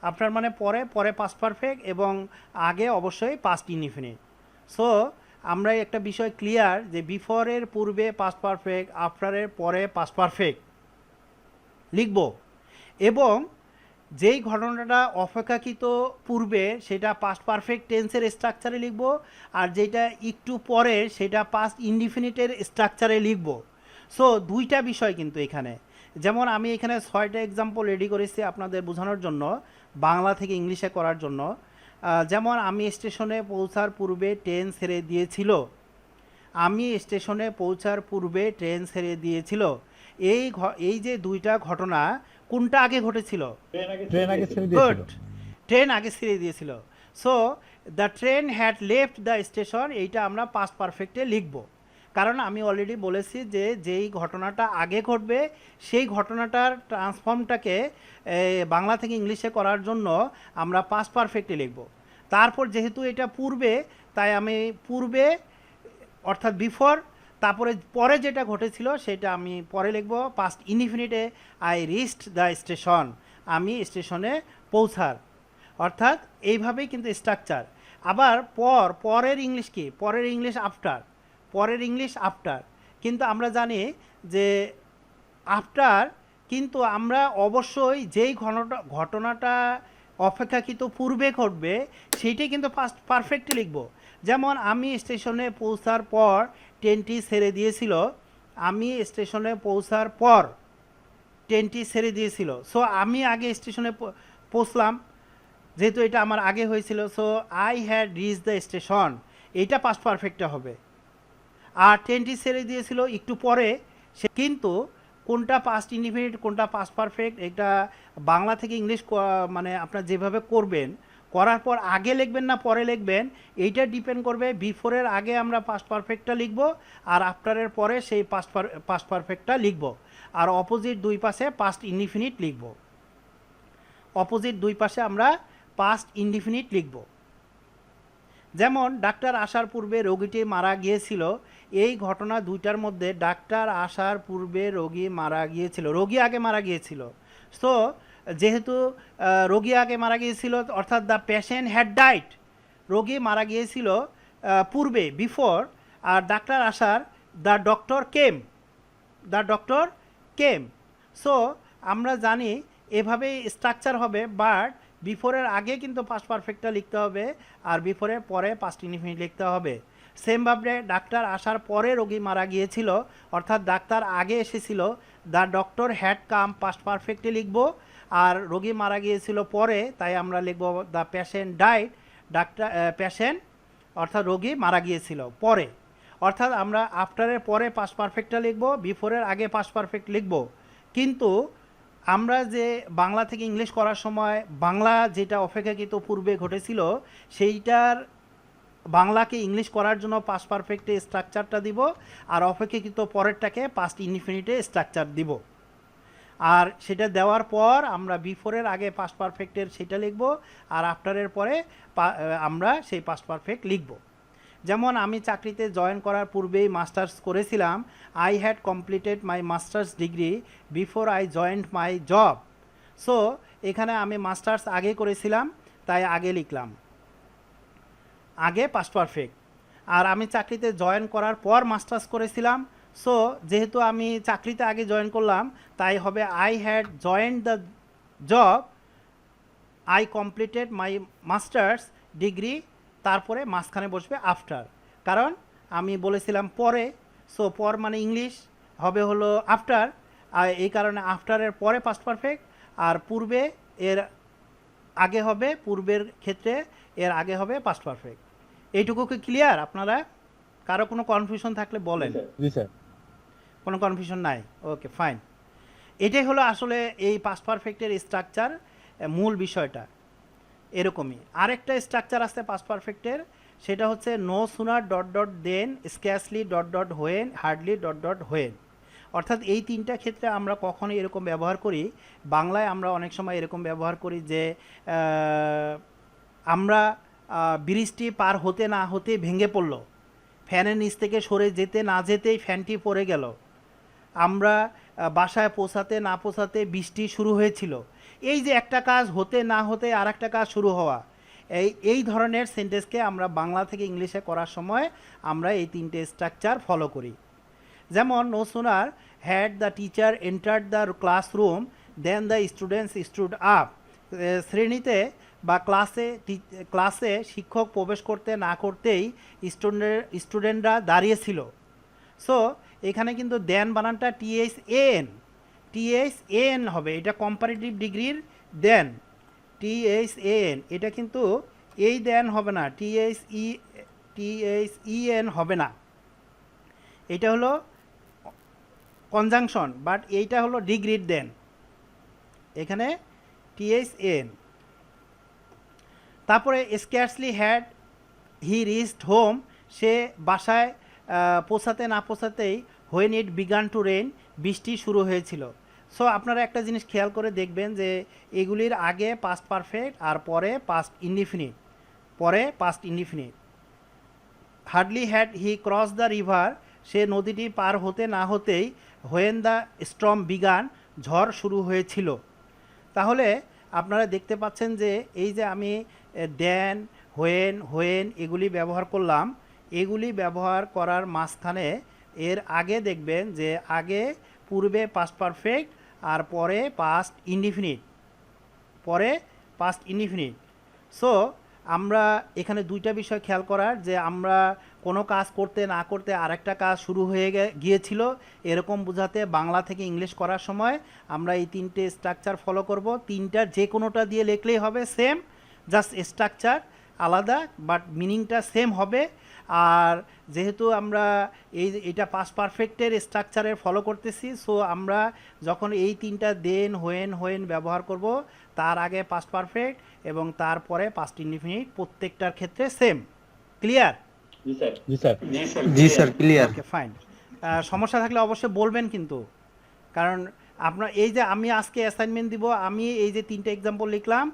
আফটার মানে পরে, পরে পাস্ট পারফেক্ট, এবং আগে অবশ্যই পাস্ট ইনডিফিনিট। সো আমরা একটা বিষয় ক্লিয়ার যে বিফোরের পূর্বে পাস্ট পারফেক্ট, আফটারের পরে পাস্ট পারফেক্ট লিখব, এবং যেই ঘটনাটা অপেক্ষাকৃত পূর্বে সেটা পাস্ট পারফেক্ট টেন্সের স্ট্রাকচারে লিখব, আর যেটা একটু পরে সেটা পাস্ট ইনডিফিনিটের স্ট্রাকচারে লিখব। সো 2টা বিষয় কিন্তু এখানে, যেমন আমি এখানে 6টা এক্সাম্পল রেডি করেছি আপনাদের বোঝানোর জন্য, বাংলা থেকে ইংলিশে করার জন্য। যেমন আমি স্টেশনে পৌঁছার পূর্বে ট্রেন ছেড়ে দিয়েছিল, আমি স্টেশনে পৌঁছার পূর্বে ট্রেন ছেড়ে দিয়েছিল। এই যে 2টা ঘটনা কোনটা আগে ঘটেছিল? ট্রেন আগে ছেড়ে দিয়েছিল। So the train had left the station, এইটা আমরা পাস্ট পারফেক্টে লিখব, কারণ আমি অলরেডি বলেছি যে যেই ঘটনাটা আগে ঘটবে সেই ঘটনাটার ট্রান্সফর্মটাকে বাংলা থেকে ইংলিশে করার জন্য আমরা পাস্ট পারফেক্টে লিখব। তারপর যেহেতু এটা পূর্বে, তাই আমি পূর্বে অর্থাৎ বিফোর তারপরে পরে যেটা ঘটেছিল সেটা আমি পরে লিখব পাস্ট ইনডিফিনিটে আই রিচড দ্য স্টেশন, আমি স্টেশনে পৌঁছার। অর্থাৎ এইভাবেই কিন্তু স্ট্রাকচার। আবার পরের ইংলিশ কি, পরের ইংলিশ আফটার, পরের ইংলিশ আফটার। কিন্তু আমরা জানি যে আফটার কিন্তু আমরা অবশ্যই যেই ঘটনাটা অপেক্ষাকৃত পূর্বে ঘটবে সেইটাই কিন্তু পাস্ট পারফেক্টলি লিখব। যেমন আমি স্টেশনে পৌঁছার পর ট্রেনটি ছেড়ে দিয়েছিল, আমি স্টেশনে পৌঁছার পর ট্রেনটি ছেড়ে দিয়েছিল। সো আমি আগে স্টেশনে পৌঁছলাম, যেহেতু এটা আমার আগে হয়েছিল, so I had reach the station, এইটা পাস্ট পারফেক্টটা হবে। আর ট্রেনটি ছেড়ে দিয়েছিল একটু পরে, সে কিন্তু কোনটা পাস্ট ইনডিফিনিট কোনটা পাস্ট পারফেক্ট এটা বাংলা থেকে ইংলিশ মানে আপনার যেভাবে করবেন, করার পর আগে লিখবেন না পরে লিখবেন এইটা ডিপেন্ড করবে। বিফোরের আগে আমরা পাস্ট পারফেক্টটা লিখব, আর আফটারের পরে সেই পাস্ট পারফেক্টটা লিখব। আর অপোজিট দুই পাশে পাস্ট ইনডিফিনিট লিখব, অপোজিট দুই পাশে আমরা পাস্ট ইনডিফিনিট লিখব। যেমন ডাক্তার আসার পূর্বে রোগীটি মারা গিয়েছিল, এই ঘটনা দুইটার মধ্যে ডাক্তার আসার পূর্বে রোগী মারা গিয়েছিল, রোগী আগে মারা গিয়েছিল। সো যেহেতু রোগী আগে মারা গিয়েছিল অর্থাৎ দ্য পেশেন্ট হ্যাড ডাইড, রোগী মারা গিয়েছিল পূর্বে বিফোর, আর ডাক্তার আসার the doctor came, the doctor came. So আমরা জানি এভাবেই স্ট্রাকচার হবে, বাট বিফোরের আগে কিন্তু পাস্ট পারফেক্টটা লিখতে হবে আর বিফোরের পরে পাস্ট ইনডিফিনিট লিখতে হবে। সেমভাবে ডাক্তার আসার পরে রোগী মারা গিয়েছিল অর্থাৎ ডাক্তার আগে এসেছিল, the doctor had come past পারফেক্টে লিখব। আর রোগী মারা গিয়েছিল পরে, তাই আমরা লিখব দ্য পেশেন্ট ডাইড, ডাক্তার পেশেন্ট অর্থাৎ রোগী মারা গিয়েছিল পরে। অর্থাৎ আমরা আফটারের পরে পাস্ট পারফেক্টটা লিখব, বিফোরের আগে পাস্ট পারফেক্ট লিখব। কিন্তু আমরা যে বাংলা থেকে ইংলিশ করার সময় বাংলা যেটা অপেক্ষাকৃত পূর্বে ঘটেছিল সেইটার বাংলাকে ইংলিশ করার জন্য পাস্ট পারফেক্টে স্ট্রাকচারটা দিব, আর অপেক্ষাকৃত পরেরটাকে পাস্ট ইনডিফিনিটে স্ট্রাকচার দিব। আর সেটা দেওয়ার পর আমরা বিফোরের আগে পাস্ট পারফেক্টের সেটা লিখব, আর আফটারের পরে আমরা সেই পাস্ট পারফেক্ট লিখব। যেমন আমি চাকরিতে জয়েন করার পূর্বেই মাস্টার্স করেছিলাম, I had completed my masters degree before I joint my job. So এখানে আমি মাস্টার্স আগে করেছিলাম তাই আগে লিখলাম, আগে পাস্ট পারফেক্ট। আর আমি চাকরিতে জয়েন করার পর মাস্টার্স করেছিলাম, সো যেহেতু আমি চাকরিতে আগে জয়েন করলাম তাই হবে I had joined the job, I completed my masters degree, তারপরে মাঝখানে বসবে আফটার, কারণ আমি বলেছিলাম পরে। সো পর মানে ইংলিশ হবে হলো আফটার, আর এই কারণে আফটারের পরে পাস্ট পারফেক্ট, আর পূর্বে এর আগে হবে, পূর্বের ক্ষেত্রে এর আগে হবে পাস্ট পারফেক্ট। এইটুকু কি ক্লিয়ার? আপনারা কারো কোনো কনফিউশন থাকলে বলেন। জি স্যার। কোনো কনফিউশন নাই? Okay fine. এটাই হলো আসলে এই পাস্ট পারফেক্টের স্ট্রাকচার, মূল বিষয়টা এরকমই। আরেকটা স্ট্রাকচার আছে পাস্ট পারফেক্টের, সেটা হচ্ছে no sooner dot dot then, scarcely dot dot when, hardly dot dot when. অর্থাৎ এই তিনটা ক্ষেত্রে আমরা কখনো এরকম ব্যবহার করি, বাংলায় আমরা অনেক সময় এরকম ব্যবহার করি যে আমরা ব্রিজটি পার হতে না হতে ভেঙে পড়ল, ফ্যানের নিচ থেকে সরে যেতে না যেতেই ফ্যানটি পড়ে গেল, আমরা বাসায় পৌঁছাতে না পৌঁছাতে বৃষ্টি শুরু হয়েছিল। এই যে একটা কাজ হতে না হতে আর একটা কাজ শুরু হওয়া, এই ধরনের সেন্টেন্সকে আমরা বাংলা থেকে ইংলিশে করার সময় আমরা এই তিনটে স্ট্রাকচার ফলো করি। যেমন no sooner had the teacher entered the classroom then the students stood up, শ্রেণীতে বা ক্লাসে শিক্ষক প্রবেশ করতে না করতেই স্টুডেন্টরা দাঁড়িয়েছিল। সো এখানে কিন্তু দেন বানানটা টিএইচএএন হবে, এটা কম্পারেটিভ ডিগ্রির দেন, টিএইচএএন, এটা কিন্তু এই দেন হবে না, টিএইচইএন হবে না, এটা হলো কনজাংশন, বাট এইটা হলো ডিগ্রির দেন, এখানে টিএইচএন। তারপরে scarcely had he reached home, সে বাসায় পৌঁছাতে না পৌঁছাতেই when it began to rain, বৃষ্টি শুরু হয়েছিল। সো আপনারা একটা জিনিস খেয়াল করে দেখবেন যে এগুলির আগে পাস্ট পারফেক্ট আর পরে পাস্ট ইনডিফিনিট, পরে past indefinite. Hardly had he cross the river, সে নদীটি পার হতে না হতেই হোয়েন দ্য স্টর্ম বিগান, ঝড় শুরু হয়েছিল। তাহলে আপনারা দেখতে পাচ্ছেন যে এই যে আমি দেন, হোয়েন এগুলি ব্যবহার করলাম, এগুলি ব্যবহার করার মাঝখানে এর আগে দেখবেন যে আগে পূর্বে পাস্ট পারফেক্ট আর পরে পাস্ট ইনডিফিনিট, সো আমরা এখানে দুইটা বিষয় খেয়াল করার, যে আমরা কোনো কাজ করতে না করতে আরেকটা কাজ শুরু হয়ে গিয়েছিল এরকম বোঝাতে বাংলা থেকে ইংলিশ করার সময় আমরা এই তিনটে স্ট্রাকচার ফলো করব। তিনটার যে কোনোটা দিয়ে লিখলেই হবে, সেম, জাস্ট স্ট্রাকচার আলাদা বাট মিনিংটা সেম হবে। আর যেহেতু আমরা এটা পাস্ট পারফেক্টের স্ট্রাকচারের ফলো করতেছি, সো আমরা যখন এই তিনটা দেন, হোয়েন ব্যবহার করব, তার আগে পাস্ট পারফেক্ট এবং তারপরে পাস্ট ইনডিফিনিট, প্রত্যেকটার ক্ষেত্রে সেম। ক্লিয়ার? জি স্যার, ক্লিয়ার। ওকে, ফাইন। সমস্যা থাকলে অবশ্যই বলবেন কিন্তু, কারণ আপনার এই যে আমি আজকে অ্যাসাইনমেন্ট দিব, আমি এই যে তিনটা এক্সাম্পল লিখলাম,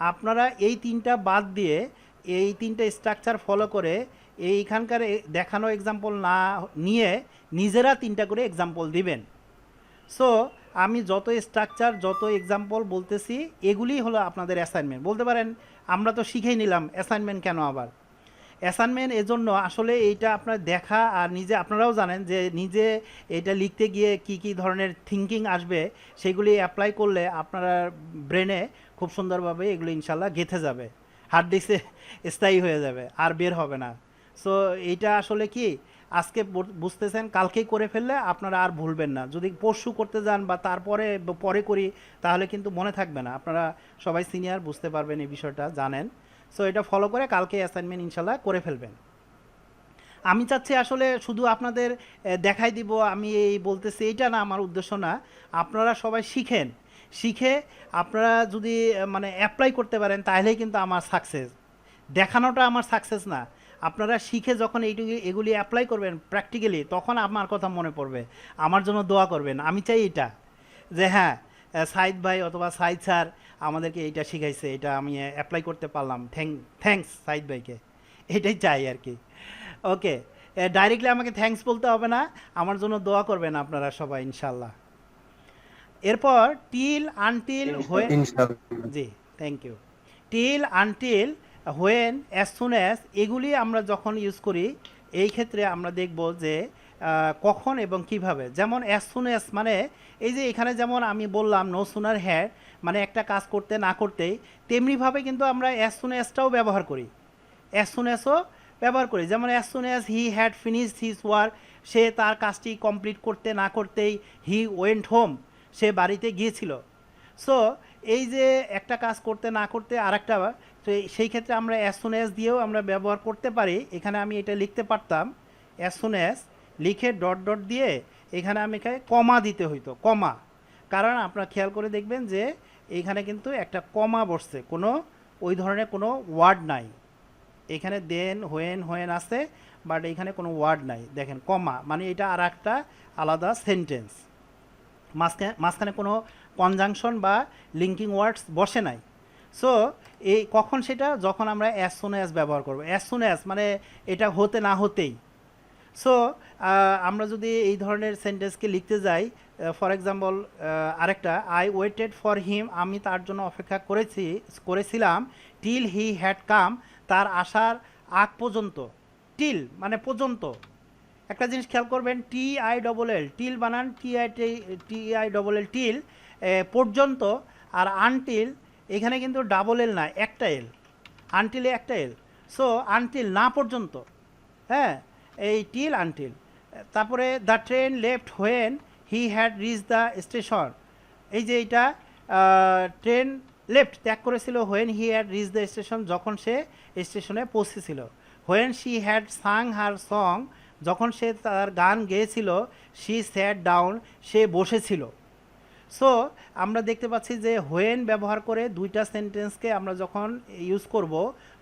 আপনারা এই তিনটা বাদ দিয়ে এই তিনটা স্ট্রাকচার ফলো করে এইখানকার দেখানো এক্সাম্পল না নিয়ে নিজেরা তিনটা করে এক্সাম্পল দিবেন। সো আমি যত স্ট্রাকচার, যত এক্সাম্পল বলতেছি, এগুলি হলো আপনাদের অ্যাসাইনমেন্ট। বলতে পারেন আমরা তো শিখেই নিলাম, অ্যাসাইনমেন্ট কেন আবার? অ্যাসাইনমেন্ট এজন্য আসলে এইটা আপনার দেখা, আর নিজে আপনারাও জানেন যে নিজে এটা লিখতে গিয়ে কি কি ধরনের থিঙ্কিং আসবে, সেগুলি অ্যাপ্লাই করলে আপনার ব্রেনে খুব সুন্দরভাবে এগুলো ইনশাল্লাহ গেঁথে যাবে, হার্ড ডিস্কে স্থায়ী হয়ে যাবে, আর বের হবে না। সো এইটা আসলে কি আজকে বুঝতেছেন, কালকেই করে ফেললে আপনারা আর ভুলবেন না। যদি পরশু করতে যান বা পরে করি, তাহলে কিন্তু মনে থাকবে না। আপনারা সবাই সিনিয়র, বুঝতে পারবেন এই বিষয়টা, জানেন। সো এটা ফলো করে কালকে অ্যাসাইনমেন্ট ইনশাল্লাহ করে ফেলবেন। আমি চাচ্ছি আসলে শুধু আপনাদের দেখাই দিব, আমি এই বলতেছি, এইটা না আমার উদ্দেশ্য না। আপনারা সবাই শিখে আপনারা যদি মানে অ্যাপ্লাই করতে পারেন, তাহলেই কিন্তু আমার সাকসেস। দেখানোটা আমার সাকসেস না। আপনারা শিখে যখন এগুলি অ্যাপ্লাই করবেন প্র্যাকটিক্যালি, তখন আমার কথা মনে পড়বে, আমার জন্য দোয়া করবেন। আমি চাই এটা, যে হ্যাঁ সাইদ ভাই অথবা সাইদ স্যার আমাদেরকে এইটা শিখাইছে, এটা আমি অ্যাপ্লাই করতে পারলাম, থ্যাঙ্কস সাইদ ভাইকে, এটাই চাই আর কি। ওকে, ডাইরেক্টলি আমাকে থ্যাঙ্কস বলতে হবে না, আমার জন্য দোয়া করবেন আপনারা সবাই ইনশাল্লাহ। এরপর টিল, আনটিল, হোয়েন, জি thank you. Till, until, when, as soon as, এগুলি আমরা যখন ইউজ করি, এই ক্ষেত্রে আমরা দেখব যে কখন এবং কিভাবে। যেমন অ্যাজ সুন অ্যাজ মানে এই যে এখানে যেমন আমি বললাম নো সুনার হ্যাড, মানে একটা কাজ করতে না করতেই, তেমনিভাবে কিন্তু আমরা অ্যাজ সুন অ্যাজটাও ব্যবহার করি, অ্যাজ সুন অ্যাজও ব্যবহার করি। যেমন as soon as he had finished his work, সে তার কাজটি কমপ্লিট করতে না করতেই হি ওয়েন্ট হোম, সে বাড়িতে গিয়েছিল। সো এই যে একটা কাজ করতে না করতে আরেকটা, তো সেই ক্ষেত্রে আমরা অ্যাজ সুন অ্যাজ দিয়েও আমরা ব্যবহার করতে পারি। এখানে আমি এটা লিখতে পারতাম, অ্যাজ সুন অ্যাজ লিখে ডট ডট দিয়ে এখানে আমি কমা দিতে হইতো, কমা, কারণ আপনারা খেয়াল করে দেখবেন যে এইখানে কিন্তু একটা কমা বসছে, কোনো ওই ধরনের কোনো ওয়ার্ড নাই। এখানে দেন, হোয়েন আছে, বাট এখানে কোনো ওয়ার্ড নাই, দেখেন কমা, মানে এটা আর একটা আলাদা সেন্টেন্স, মাঝখানে কোনো কনজাংশন বা লিঙ্কিং ওয়ার্ডস বসে নাই। সো এই কখন সেটা, যখন আমরা অ্যাজ সুন অ্যাজ ব্যবহার করব। অ্যাজ সুন অ্যাজ মানে এটা হতে না হতেই। সো আমরা যদি এই ধরনের সেন্টেন্সকে লিখতে যাই, ফর এক্সাম্পল আরেকটা, আই ওয়েটেড ফর হিম, আমি তার জন্য অপেক্ষা করেছিলাম, টিল হি হ্যাড কাম, তার আসার আগ পর্যন্ত। টিল মানে পর্যন্ত। একটা জিনিস খেয়াল করবেন, TILL, টিল বানান TILL, টিল পর্যন্ত। আর আনটিল এখানে কিন্তু ডাবল এল না, একটা এল, আনটিলে একটা এল। সো আনটিল না পর্যন্ত, হ্যাঁ, এই টিল আনটিল। তারপরে the train left when he had reach the station, এই যে এইটা ট্রেন লেফট ত্যাগ করেছিল, when he had reach the station, যখন সে স্টেশনে পৌঁছেছিল। When she had Tsang her song, যখন সে তার গান গেয়েছিল, শি স্যাট ডাউন, সে বসেছিল। সো আমরা দেখতে পাচ্ছি যে হোয়েন ব্যবহার করে দুইটা সেন্টেন্সকে আমরা যখন ইউজ করব,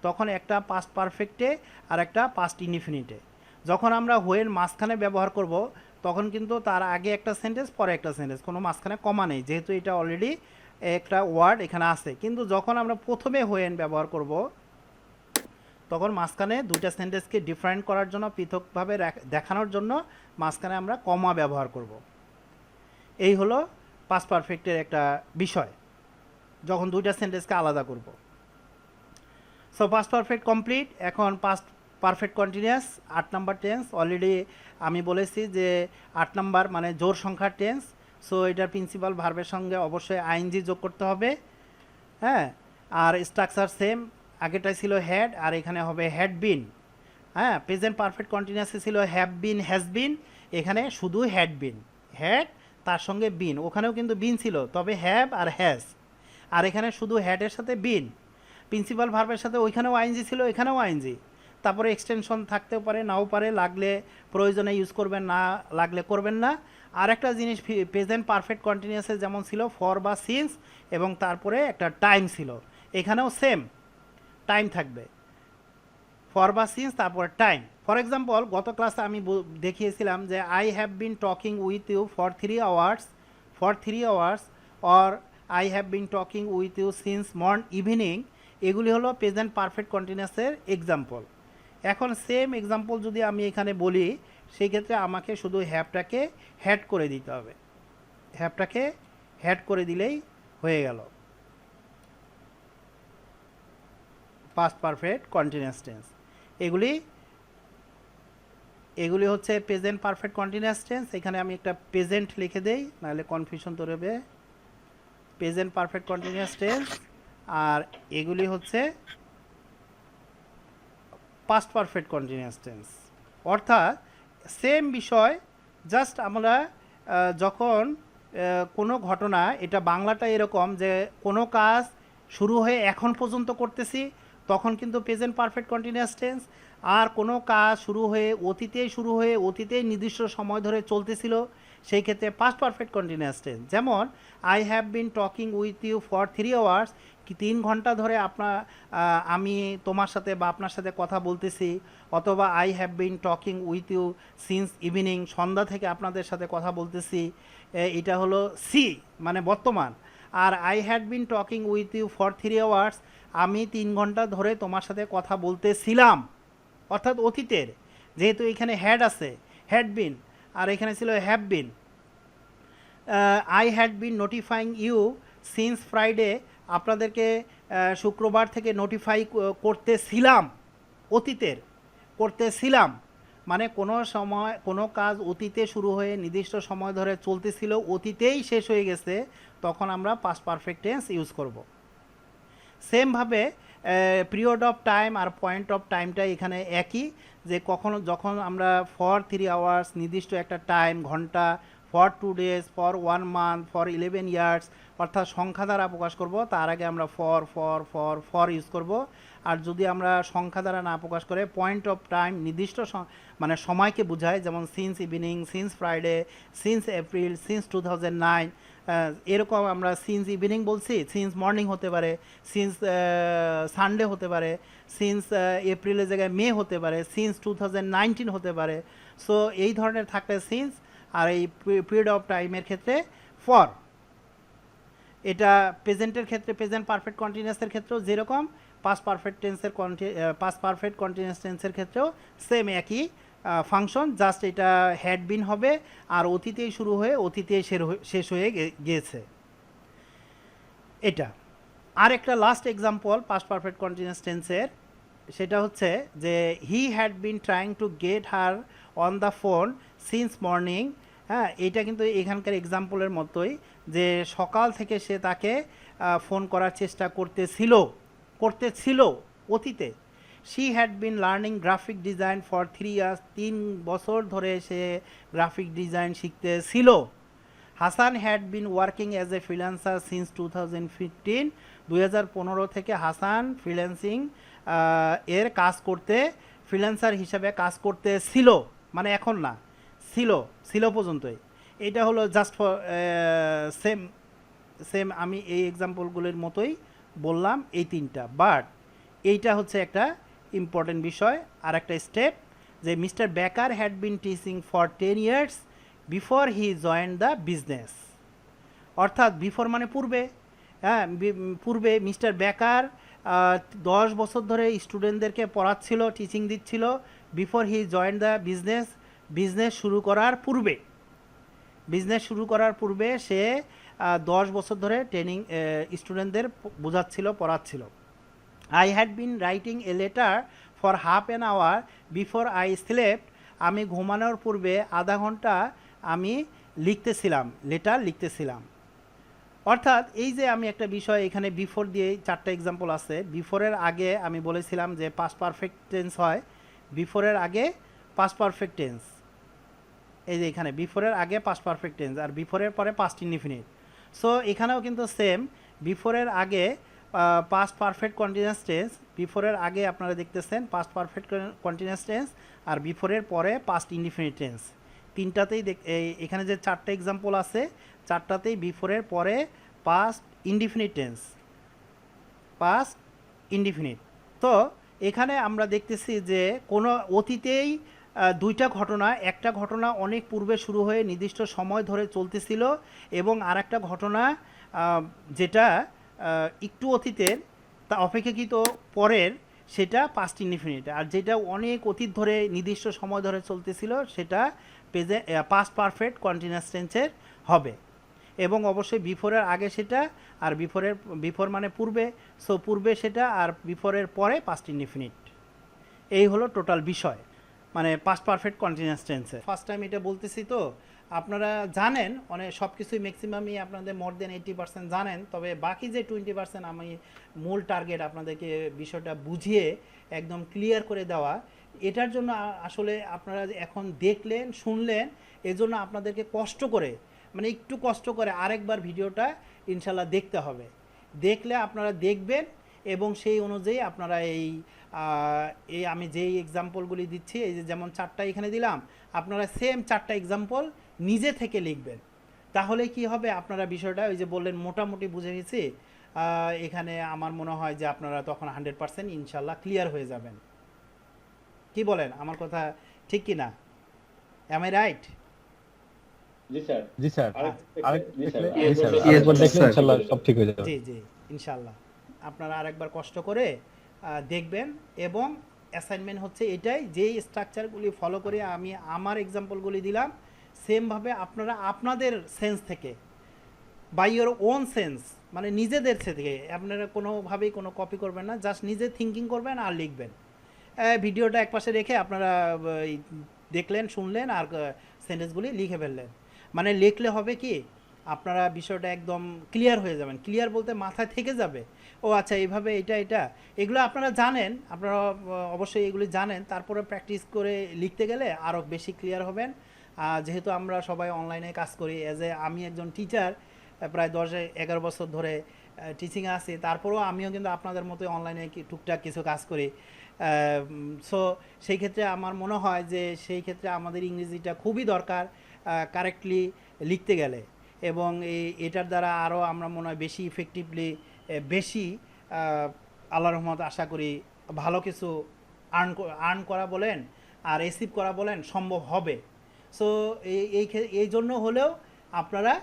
তখন একটা পাস্ট পারফেক্টে আর একটা পাস্ট ইনডিফিনিটে। যখন আমরা হোয়েন মাঝখানে ব্যবহার করব, তখন কিন্তু তার আগে একটা সেন্টেন্স, পরে একটা সেন্টেন্স, কোনো মাঝখানে কমা নেই, যেহেতু এটা অলরেডি একটা ওয়ার্ড এখানে আছে। কিন্তু যখন আমরা প্রথমে হোয়েন ব্যবহার করব, তখন মাঝখানে দুইটা সেন্টেন্সকে ডিফারেন্ট করার জন্য পৃথকভাবে দেখানোর জন্য মাঝখানে আমরা কমা ব্যবহার করব। এই হলো পাস্ট পারফেক্টের একটা বিষয় যখন দুইটা সেন্টেন্সকে আলাদা করব। So past perfect complete. এখন past perfect continuous 8 number tense. Already আমি বলেছি যে 8 নাম্বার মানে জোর সংখ্যার টেন্স। সো এটার প্রিন্সিপাল ভার্বের সঙ্গে অবশ্যই আইএনজি যোগ করতে হবে। হ্যাঁ, আর স্ট্রাকচার সেম, আগেটাই ছিল হ্যাড আর এখানে হবে হ্যাড বিন। হ্যাঁ, প্রেজেন্ট পারফেক্ট কন্টিনিউয়াসে ছিল হ্যাভ বিন, হ্যাজ বিন, এখানে শুধু হ্যাড বিন, হ্যাড তার সঙ্গে বিন, ওখানেও কিন্তু বিন ছিল তবে হ্যাভ আর হ্যাজ, আর এখানে শুধু হ্যাডের সাথে বিন। প্রিন্সিপাল ভার্বের সাথে ওইখানেও আইএনজি ছিল, এখানেও আইএনজি। তারপরে এক্সটেনশন থাকতেও পারে, নাও পারে, লাগলে প্রয়োজনে ইউজ করবেন, না লাগলে করবেন না। আর একটা জিনিস প্রেজেন্ট পারফেক্ট কন্টিনিউয়াসে যেমন ছিল ফর বা সিন্স এবং তারপরে একটা টাইম ছিল, এখানেও সেম টাইম থাকবে, ফর বা সিন্স তারপরে টাইম। ফর এক্সাম্পল গত ক্লাসে আমি দেখিয়েছিলাম যে I have been talking with you for 3 hours or I have been talking with you since evening. এগুলি হলো প্রেজেন্ট পারফেক্ট কন্টিনিউয়াসের এক্সাম্পল। এখন সেম এক্সাম্পল যদি আমি এখানে বলি সেই ক্ষেত্রে আমাকে শুধু হ্যাভটাকে হ্যাড করে দিতে হবে, হ্যাভটাকে হ্যাড করে দিলেই হয়ে গেল পাস্ট পারফেক্ট কন্টিনিউয়াস টেন্স। এগুলি হচ্ছে প্রেজেন্ট পারফেক্ট কন্টিনিউয়াস টেন্স। এখানে আমি একটা প্রেজেন্ট লিখে দেই, নাহলে কনফিউশন তৈরি হবে। প্রেজেন্ট পারফেক্ট কন্টিনিউয়াস টেন্স, আর এগুলি হচ্ছে পাস্ট পারফেক্ট কন্টিনিউয়াস টেন্স। অর্থাৎ সেম বিষয়, জাস্ট আমরা যখন কোনো ঘটনা, এটা বাংলাটা এরকম যে কোনো কাজ শুরু হয়ে এখন পর্যন্ত করতেছি তখন কিন্তু প্রেজেন্ট পারফেক্ট কন্টিনিউয়াস টেন্স, আর কোনো কাজ শুরু হয়ে অতীতেই নির্দিষ্ট সময় ধরে চলতেছিল সেই ক্ষেত্রে পাস্ট পারফেক্ট কন্টিনিউয়াস টেন্স। যেমন I have been talking with you for 3 hours, কি 3 ঘন্টা ধরে আমি তোমার সাথে বা আপনার সাথে কথা বলতেছি। অথবা I have been talking with you since evening, সন্ধ্যা থেকে আপনাদের সাথে কথা বলতেছি, এটা হলো সি মানে বর্তমান। আর I had been talking with you for 3 hours, আমি 3 ঘন্টা ধরে তোমার সাথে কথা বলতেছিলাম, অর্থাৎ অতীতের, যেহেতু এখানে হ্যাড আছে, হ্যাড বিন, আর এখানে ছিল have been. I had been notifying you since Friday, আপনাদেরকে শুক্রবার থেকে নোটিফাই করতেছিলাম, অতীতের করতেছিলাম, মানে কোনো সময় কোনো কাজ অতীতে শুরু হয়ে নির্দিষ্ট সময় ধরে চলতেছিল, অতীতেই শেষ হয়ে গেছে, তখন আমরা পাস্ট পারফেক্ট টেন্স ইউজ করব। সেমভাবে পিরিয়ড অফ টাইম আর পয়েন্ট অফ টাইমটা এখানে একই, যে যখন আমরা ফর 3 আওয়ার্স নির্দিষ্ট একটা টাইম, ঘন্টা, for 2 days, for 1 month, for 11 years, অর্থাৎ সংখ্যা দ্বারা প্রকাশ করব, তার আগে আমরা ফর ইউজ করব। আর যদি আমরা সংখ্যা দ্বারা না প্রকাশ করে পয়েন্ট অফ টাইম নির্দিষ্ট মানে সময়কে বোঝায়, যেমন since evening, since Friday, since April, since 2009, এরকম আমরা সিন্স ইভিনিং বলছি, সিন্স মর্নিং হতে পারে, সিন্স সানডে হতে পারে, সিন্স এপ্রিলের জায়গায় মে হতে পারে, সিন্স 2019 হতে পারে। সো এই ধরনের থাকলে সিন্স, আর এই পিরিয়ড অফ টাইমের ক্ষেত্রে ফর। এটা প্রেজেন্টের ক্ষেত্রে প্রেজেন্ট পারফেক্ট কন্টিনিউয়াসের ক্ষেত্রেও যেরকম, পাস্ট পারফেক্ট কন্টিনিউয়াস টেন্সের ক্ষেত্রেও সেম একই ফাংশন, জাস্ট এটা হ্যাড বিন হবে আর অতীতেই শুরু হয়ে অতীতেই শেষ হয়ে গিয়েছে। এটা আর একটা last example past perfect continuous টেন্সের, সেটা হচ্ছে যে he had been trying to get her on the phone since morning. হ্যাঁ, এটা কিন্তু এখানকার এক্সাম্পলের মতোই, যে সকাল থেকে সে তাকে ফোন করার চেষ্টা করতেছিল অতীতে। She had been learning graphic design for 3 years, 3 বছর ধরে সে গ্রাফিক ডিজাইন শিখতেছিল। Hasan had been working as a freelancer since 2015, 2015 থেকে হাসান ফ্রিল্যান্সিং এর কাজ করতে, ফ্রিল্যান্সার হিসাবে কাজ করতেছিল, মানে এখন না, ছিল পর্যন্তই। এটা হলো জাস্ট ফর সেম আমি এই এক্সাম্পলগুলোর মতোই বললাম এই 3টা, বাট এইটা হচ্ছে একটা ইম্পর্টেন্ট বিষয় আর একটা স্টেপ, যে মিস্টার বেকার had been teaching for 10 years before he joined the business. অর্থাৎ বিফোর মানে পূর্বে, হ্যাঁ, পূর্বে মিস্টার বেকার 10 বছর ধরে স্টুডেন্টদেরকে পড়াচ্ছিল, টিচিং দিচ্ছিল before he join the business শুরু করার পূর্বে সে 10 বছর ধরে ট্রেনিং স্টুডেন্টদের বোঝাচ্ছিল, পড়াচ্ছিল। I had been writing a letter for half an hour before I slept. আমি ঘুমানোর পূর্বে আধা ঘন্টা আমি লেটার লিখতেছিলাম। অর্থাৎ এই যে আমি একটা বিষয় এখানে বিফোর দিয়ে 4টা এক্সাম্পল আছে। বিফোরের আগে আমি বলেছিলাম যে পাস্ট পারফেক্ট টেন্স হয়, বিফোরের আগে পাস্ট পারফেক্ট টেন্স। এই যে এখানে বিফোরের আগে পাস্ট পারফেক্ট টেন্স আর বিফোরের পরে পাস্ট ইনডিফিনিট। সো এখানেও কিন্তু সেম, বিফোরের আগে পাস্ট পারফেক্ট কন্টিনিউয়াস টেন্স, বিফোরের আগে আপনারা দেখতেছেন পাস্ট পারফেক্ট কন্টিনিউয়াস টেন্স, আর বিফোরের পরে পাস্ট ইনডিফিনিট টেন্স। তিনটাতেই এখানে যে 4টা এক্সাম্পল আছে, 4টাতেই বিফোরের পরে পাস্ট ইনডিফিনিট। তো এখানে আমরা দেখতেছি যে কোনো অতীতেই 2টা ঘটনা, একটা ঘটনা অনেক পূর্বে শুরু হয়ে নির্দিষ্ট সময় ধরে চলতেছিল, এবং আর একটা ঘটনা যেটা একটু অতীতের তা অপেক্ষাকৃত পরের, সেটা পাস্ট ইনডিফিনিট। আর যেটা অনেক অতীত ধরে নির্দিষ্ট সময় ধরে চলতেছিল সেটা পাস্ট পারফেক্ট কন্টিনিউয়াস টেন্সের হবে। এবং অবশ্যই বিফোরের আগে সেটা, আর বিফোর মানে পূর্বে, সো পূর্বে সেটা, আর বিফোরের পরে পাস্ট ইনডিফিনিট। এই হলো টোটাল বিষয়, মানে পাস্ট পারফেক্ট কন্টিনিউয়াস টেন্সে। ফার্স্ট টাইম এটা বলতেছি, তো আপনারা জানেন অনেক সব কিছুই, ম্যাক্সিমামই আপনাদের মোর দেন 80% জানেন, তবে বাকি যে 20% আমি মূল টার্গেট আপনাদেরকে বিষয়টা বুঝিয়ে একদম ক্লিয়ার করে দেওয়া। এটার জন্য আসলে আপনারা এখন দেখলেন, শুনলেন, এজন্য আপনাদেরকে কষ্ট করে, মানে একটু কষ্ট করে আরেকবার ভিডিওটা ইনশাল্লাহ দেখতে হবে। দেখলে আপনারা দেখবেন এবং সেই অনুযায়ী আপনারা এই আমি যেই এক্সাম্পলগুলি দিচ্ছি, এই যে যেমন 4টা এখানে দিলাম, আপনারা সেম 4টা এক্সাম্পল নিজে থেকে লিখবেন। তাহলে কি হবে, আপনারা বিষয়টা ওই যে বললেন মোটামুটি বুঝে গেছি, এখানে আমার মনে হয় যে আপনারা তখন 100% ইনশাল্লাহ ক্লিয়ার হয়ে যাবেন। কি বলেন, আমার কথা ঠিক কি না? Am I right? G sir. G sir, G sir. আরেকবার দেখলে ইনশাআল্লাহ সব ঠিক হয়ে যাবে। জি ইনশাল্লাহ আপনারা আরেকবার কষ্ট করে দেখবেন। এবং অ্যাসাইনমেন্ট হচ্ছে এটাই, যেই স্ট্রাকচারগুলি ফলো করে আমি আমার এক্সাম্পলগুলি দিলাম, সেমভাবে আপনারা আপনাদের সেন্স থেকে, বাই ইয়োর ওন সেন্স, মানে নিজেদের থেকে, আপনারা কোনোভাবেই কোনো কপি করবেন না, জাস্ট নিজে থিঙ্কিং করবেন আর লিখবেন। ভিডিওটা একপাশে রেখে আপনারা দেখলেন, শুনলেন, আর সেন্টেন্সগুলি লিখে ফেললেন। মানে লিখলে হবে কি, আপনারা বিষয়টা একদম ক্লিয়ার হয়ে যাবেন। ক্লিয়ার বলতে মাথায় থেকে যাবে, ও আচ্ছা এইভাবে এটা এগুলো আপনারা জানেন, আপনারা অবশ্যই এগুলি জানেন। তারপরে প্র্যাকটিস করে লিখতে গেলে আরও বেশি ক্লিয়ার হবেন। যেহেতু আমরা সবাই অনলাইনে কাজ করি, আমি একজন টিচার, প্রায় 10-11 বছর ধরে টিচিংয়ে আছি, তারপরেও আমিও কিন্তু আপনাদের মতো অনলাইনে টুকটাক কিছু কাজ করি। সো সেই ক্ষেত্রে আমার মনে হয় যে সেই ক্ষেত্রে আমাদের ইংরেজিটা খুবই দরকার কারেক্টলি লিখতে গেলে, এবং এটার দ্বারা আরও আমরা মনে হয় বেশি ইফেক্টিভলি, বেশি আল্লাহর রহমত আশা করি ভালো কিছু আর্ন করা বলেন আর রিসিভ করা বলেন সম্ভব হবে। সো এই জন্য হলেও আপনারা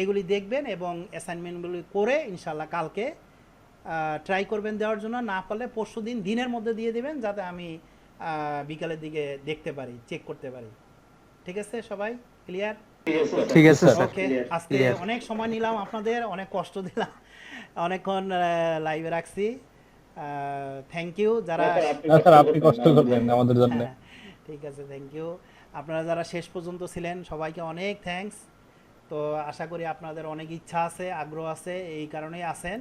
এগুলি দেখবেন এবং অ্যাসাইনমেন্টগুলি করে ইনশাল্লাহ কালকে ট্রাই করবেন দেওয়ার জন্য। না পারলে পরশু দিনের মধ্যে দিয়ে দেবেন, যাতে আমি বিকালের দিকে দেখতে পারি, চেক করতে পারি। ঠিক আছে সবাই? ক্লিয়ার? ঠিক আছে স্যার। ওকে, আজকে অনেক সময় নিলাম আপনাদের, অনেক কষ্ট দিলাম, অনেকক্ষণ লাইভে রাখছি। থ্যাংক ইউ যারা, স্যার আপনি কষ্ট করবেন আমাদের জন্য। ঠিক আছে, থ্যাংক ইউ। আপনারা যারা শেষ পর্যন্ত ছিলেন সবাইকে অনেক থ্যাঙ্কস। তো আশা করি আপনাদের অনেক ইচ্ছা আছে, আগ্রহ আছে, এই কারণেই আছেন।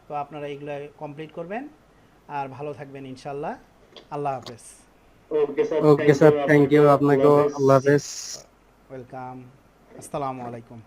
তো আপনারা এগুলো কমপ্লিট করবেন আর ভালো থাকবেন ইনশাল্লাহ। আল্লাহ হাফেজ। ওকে স্যার, থ্যাংক ইউ আপনাকেও। আল্লাহ হাফেজ। ওয়েলকাম। আসসালামু আলাইকুম।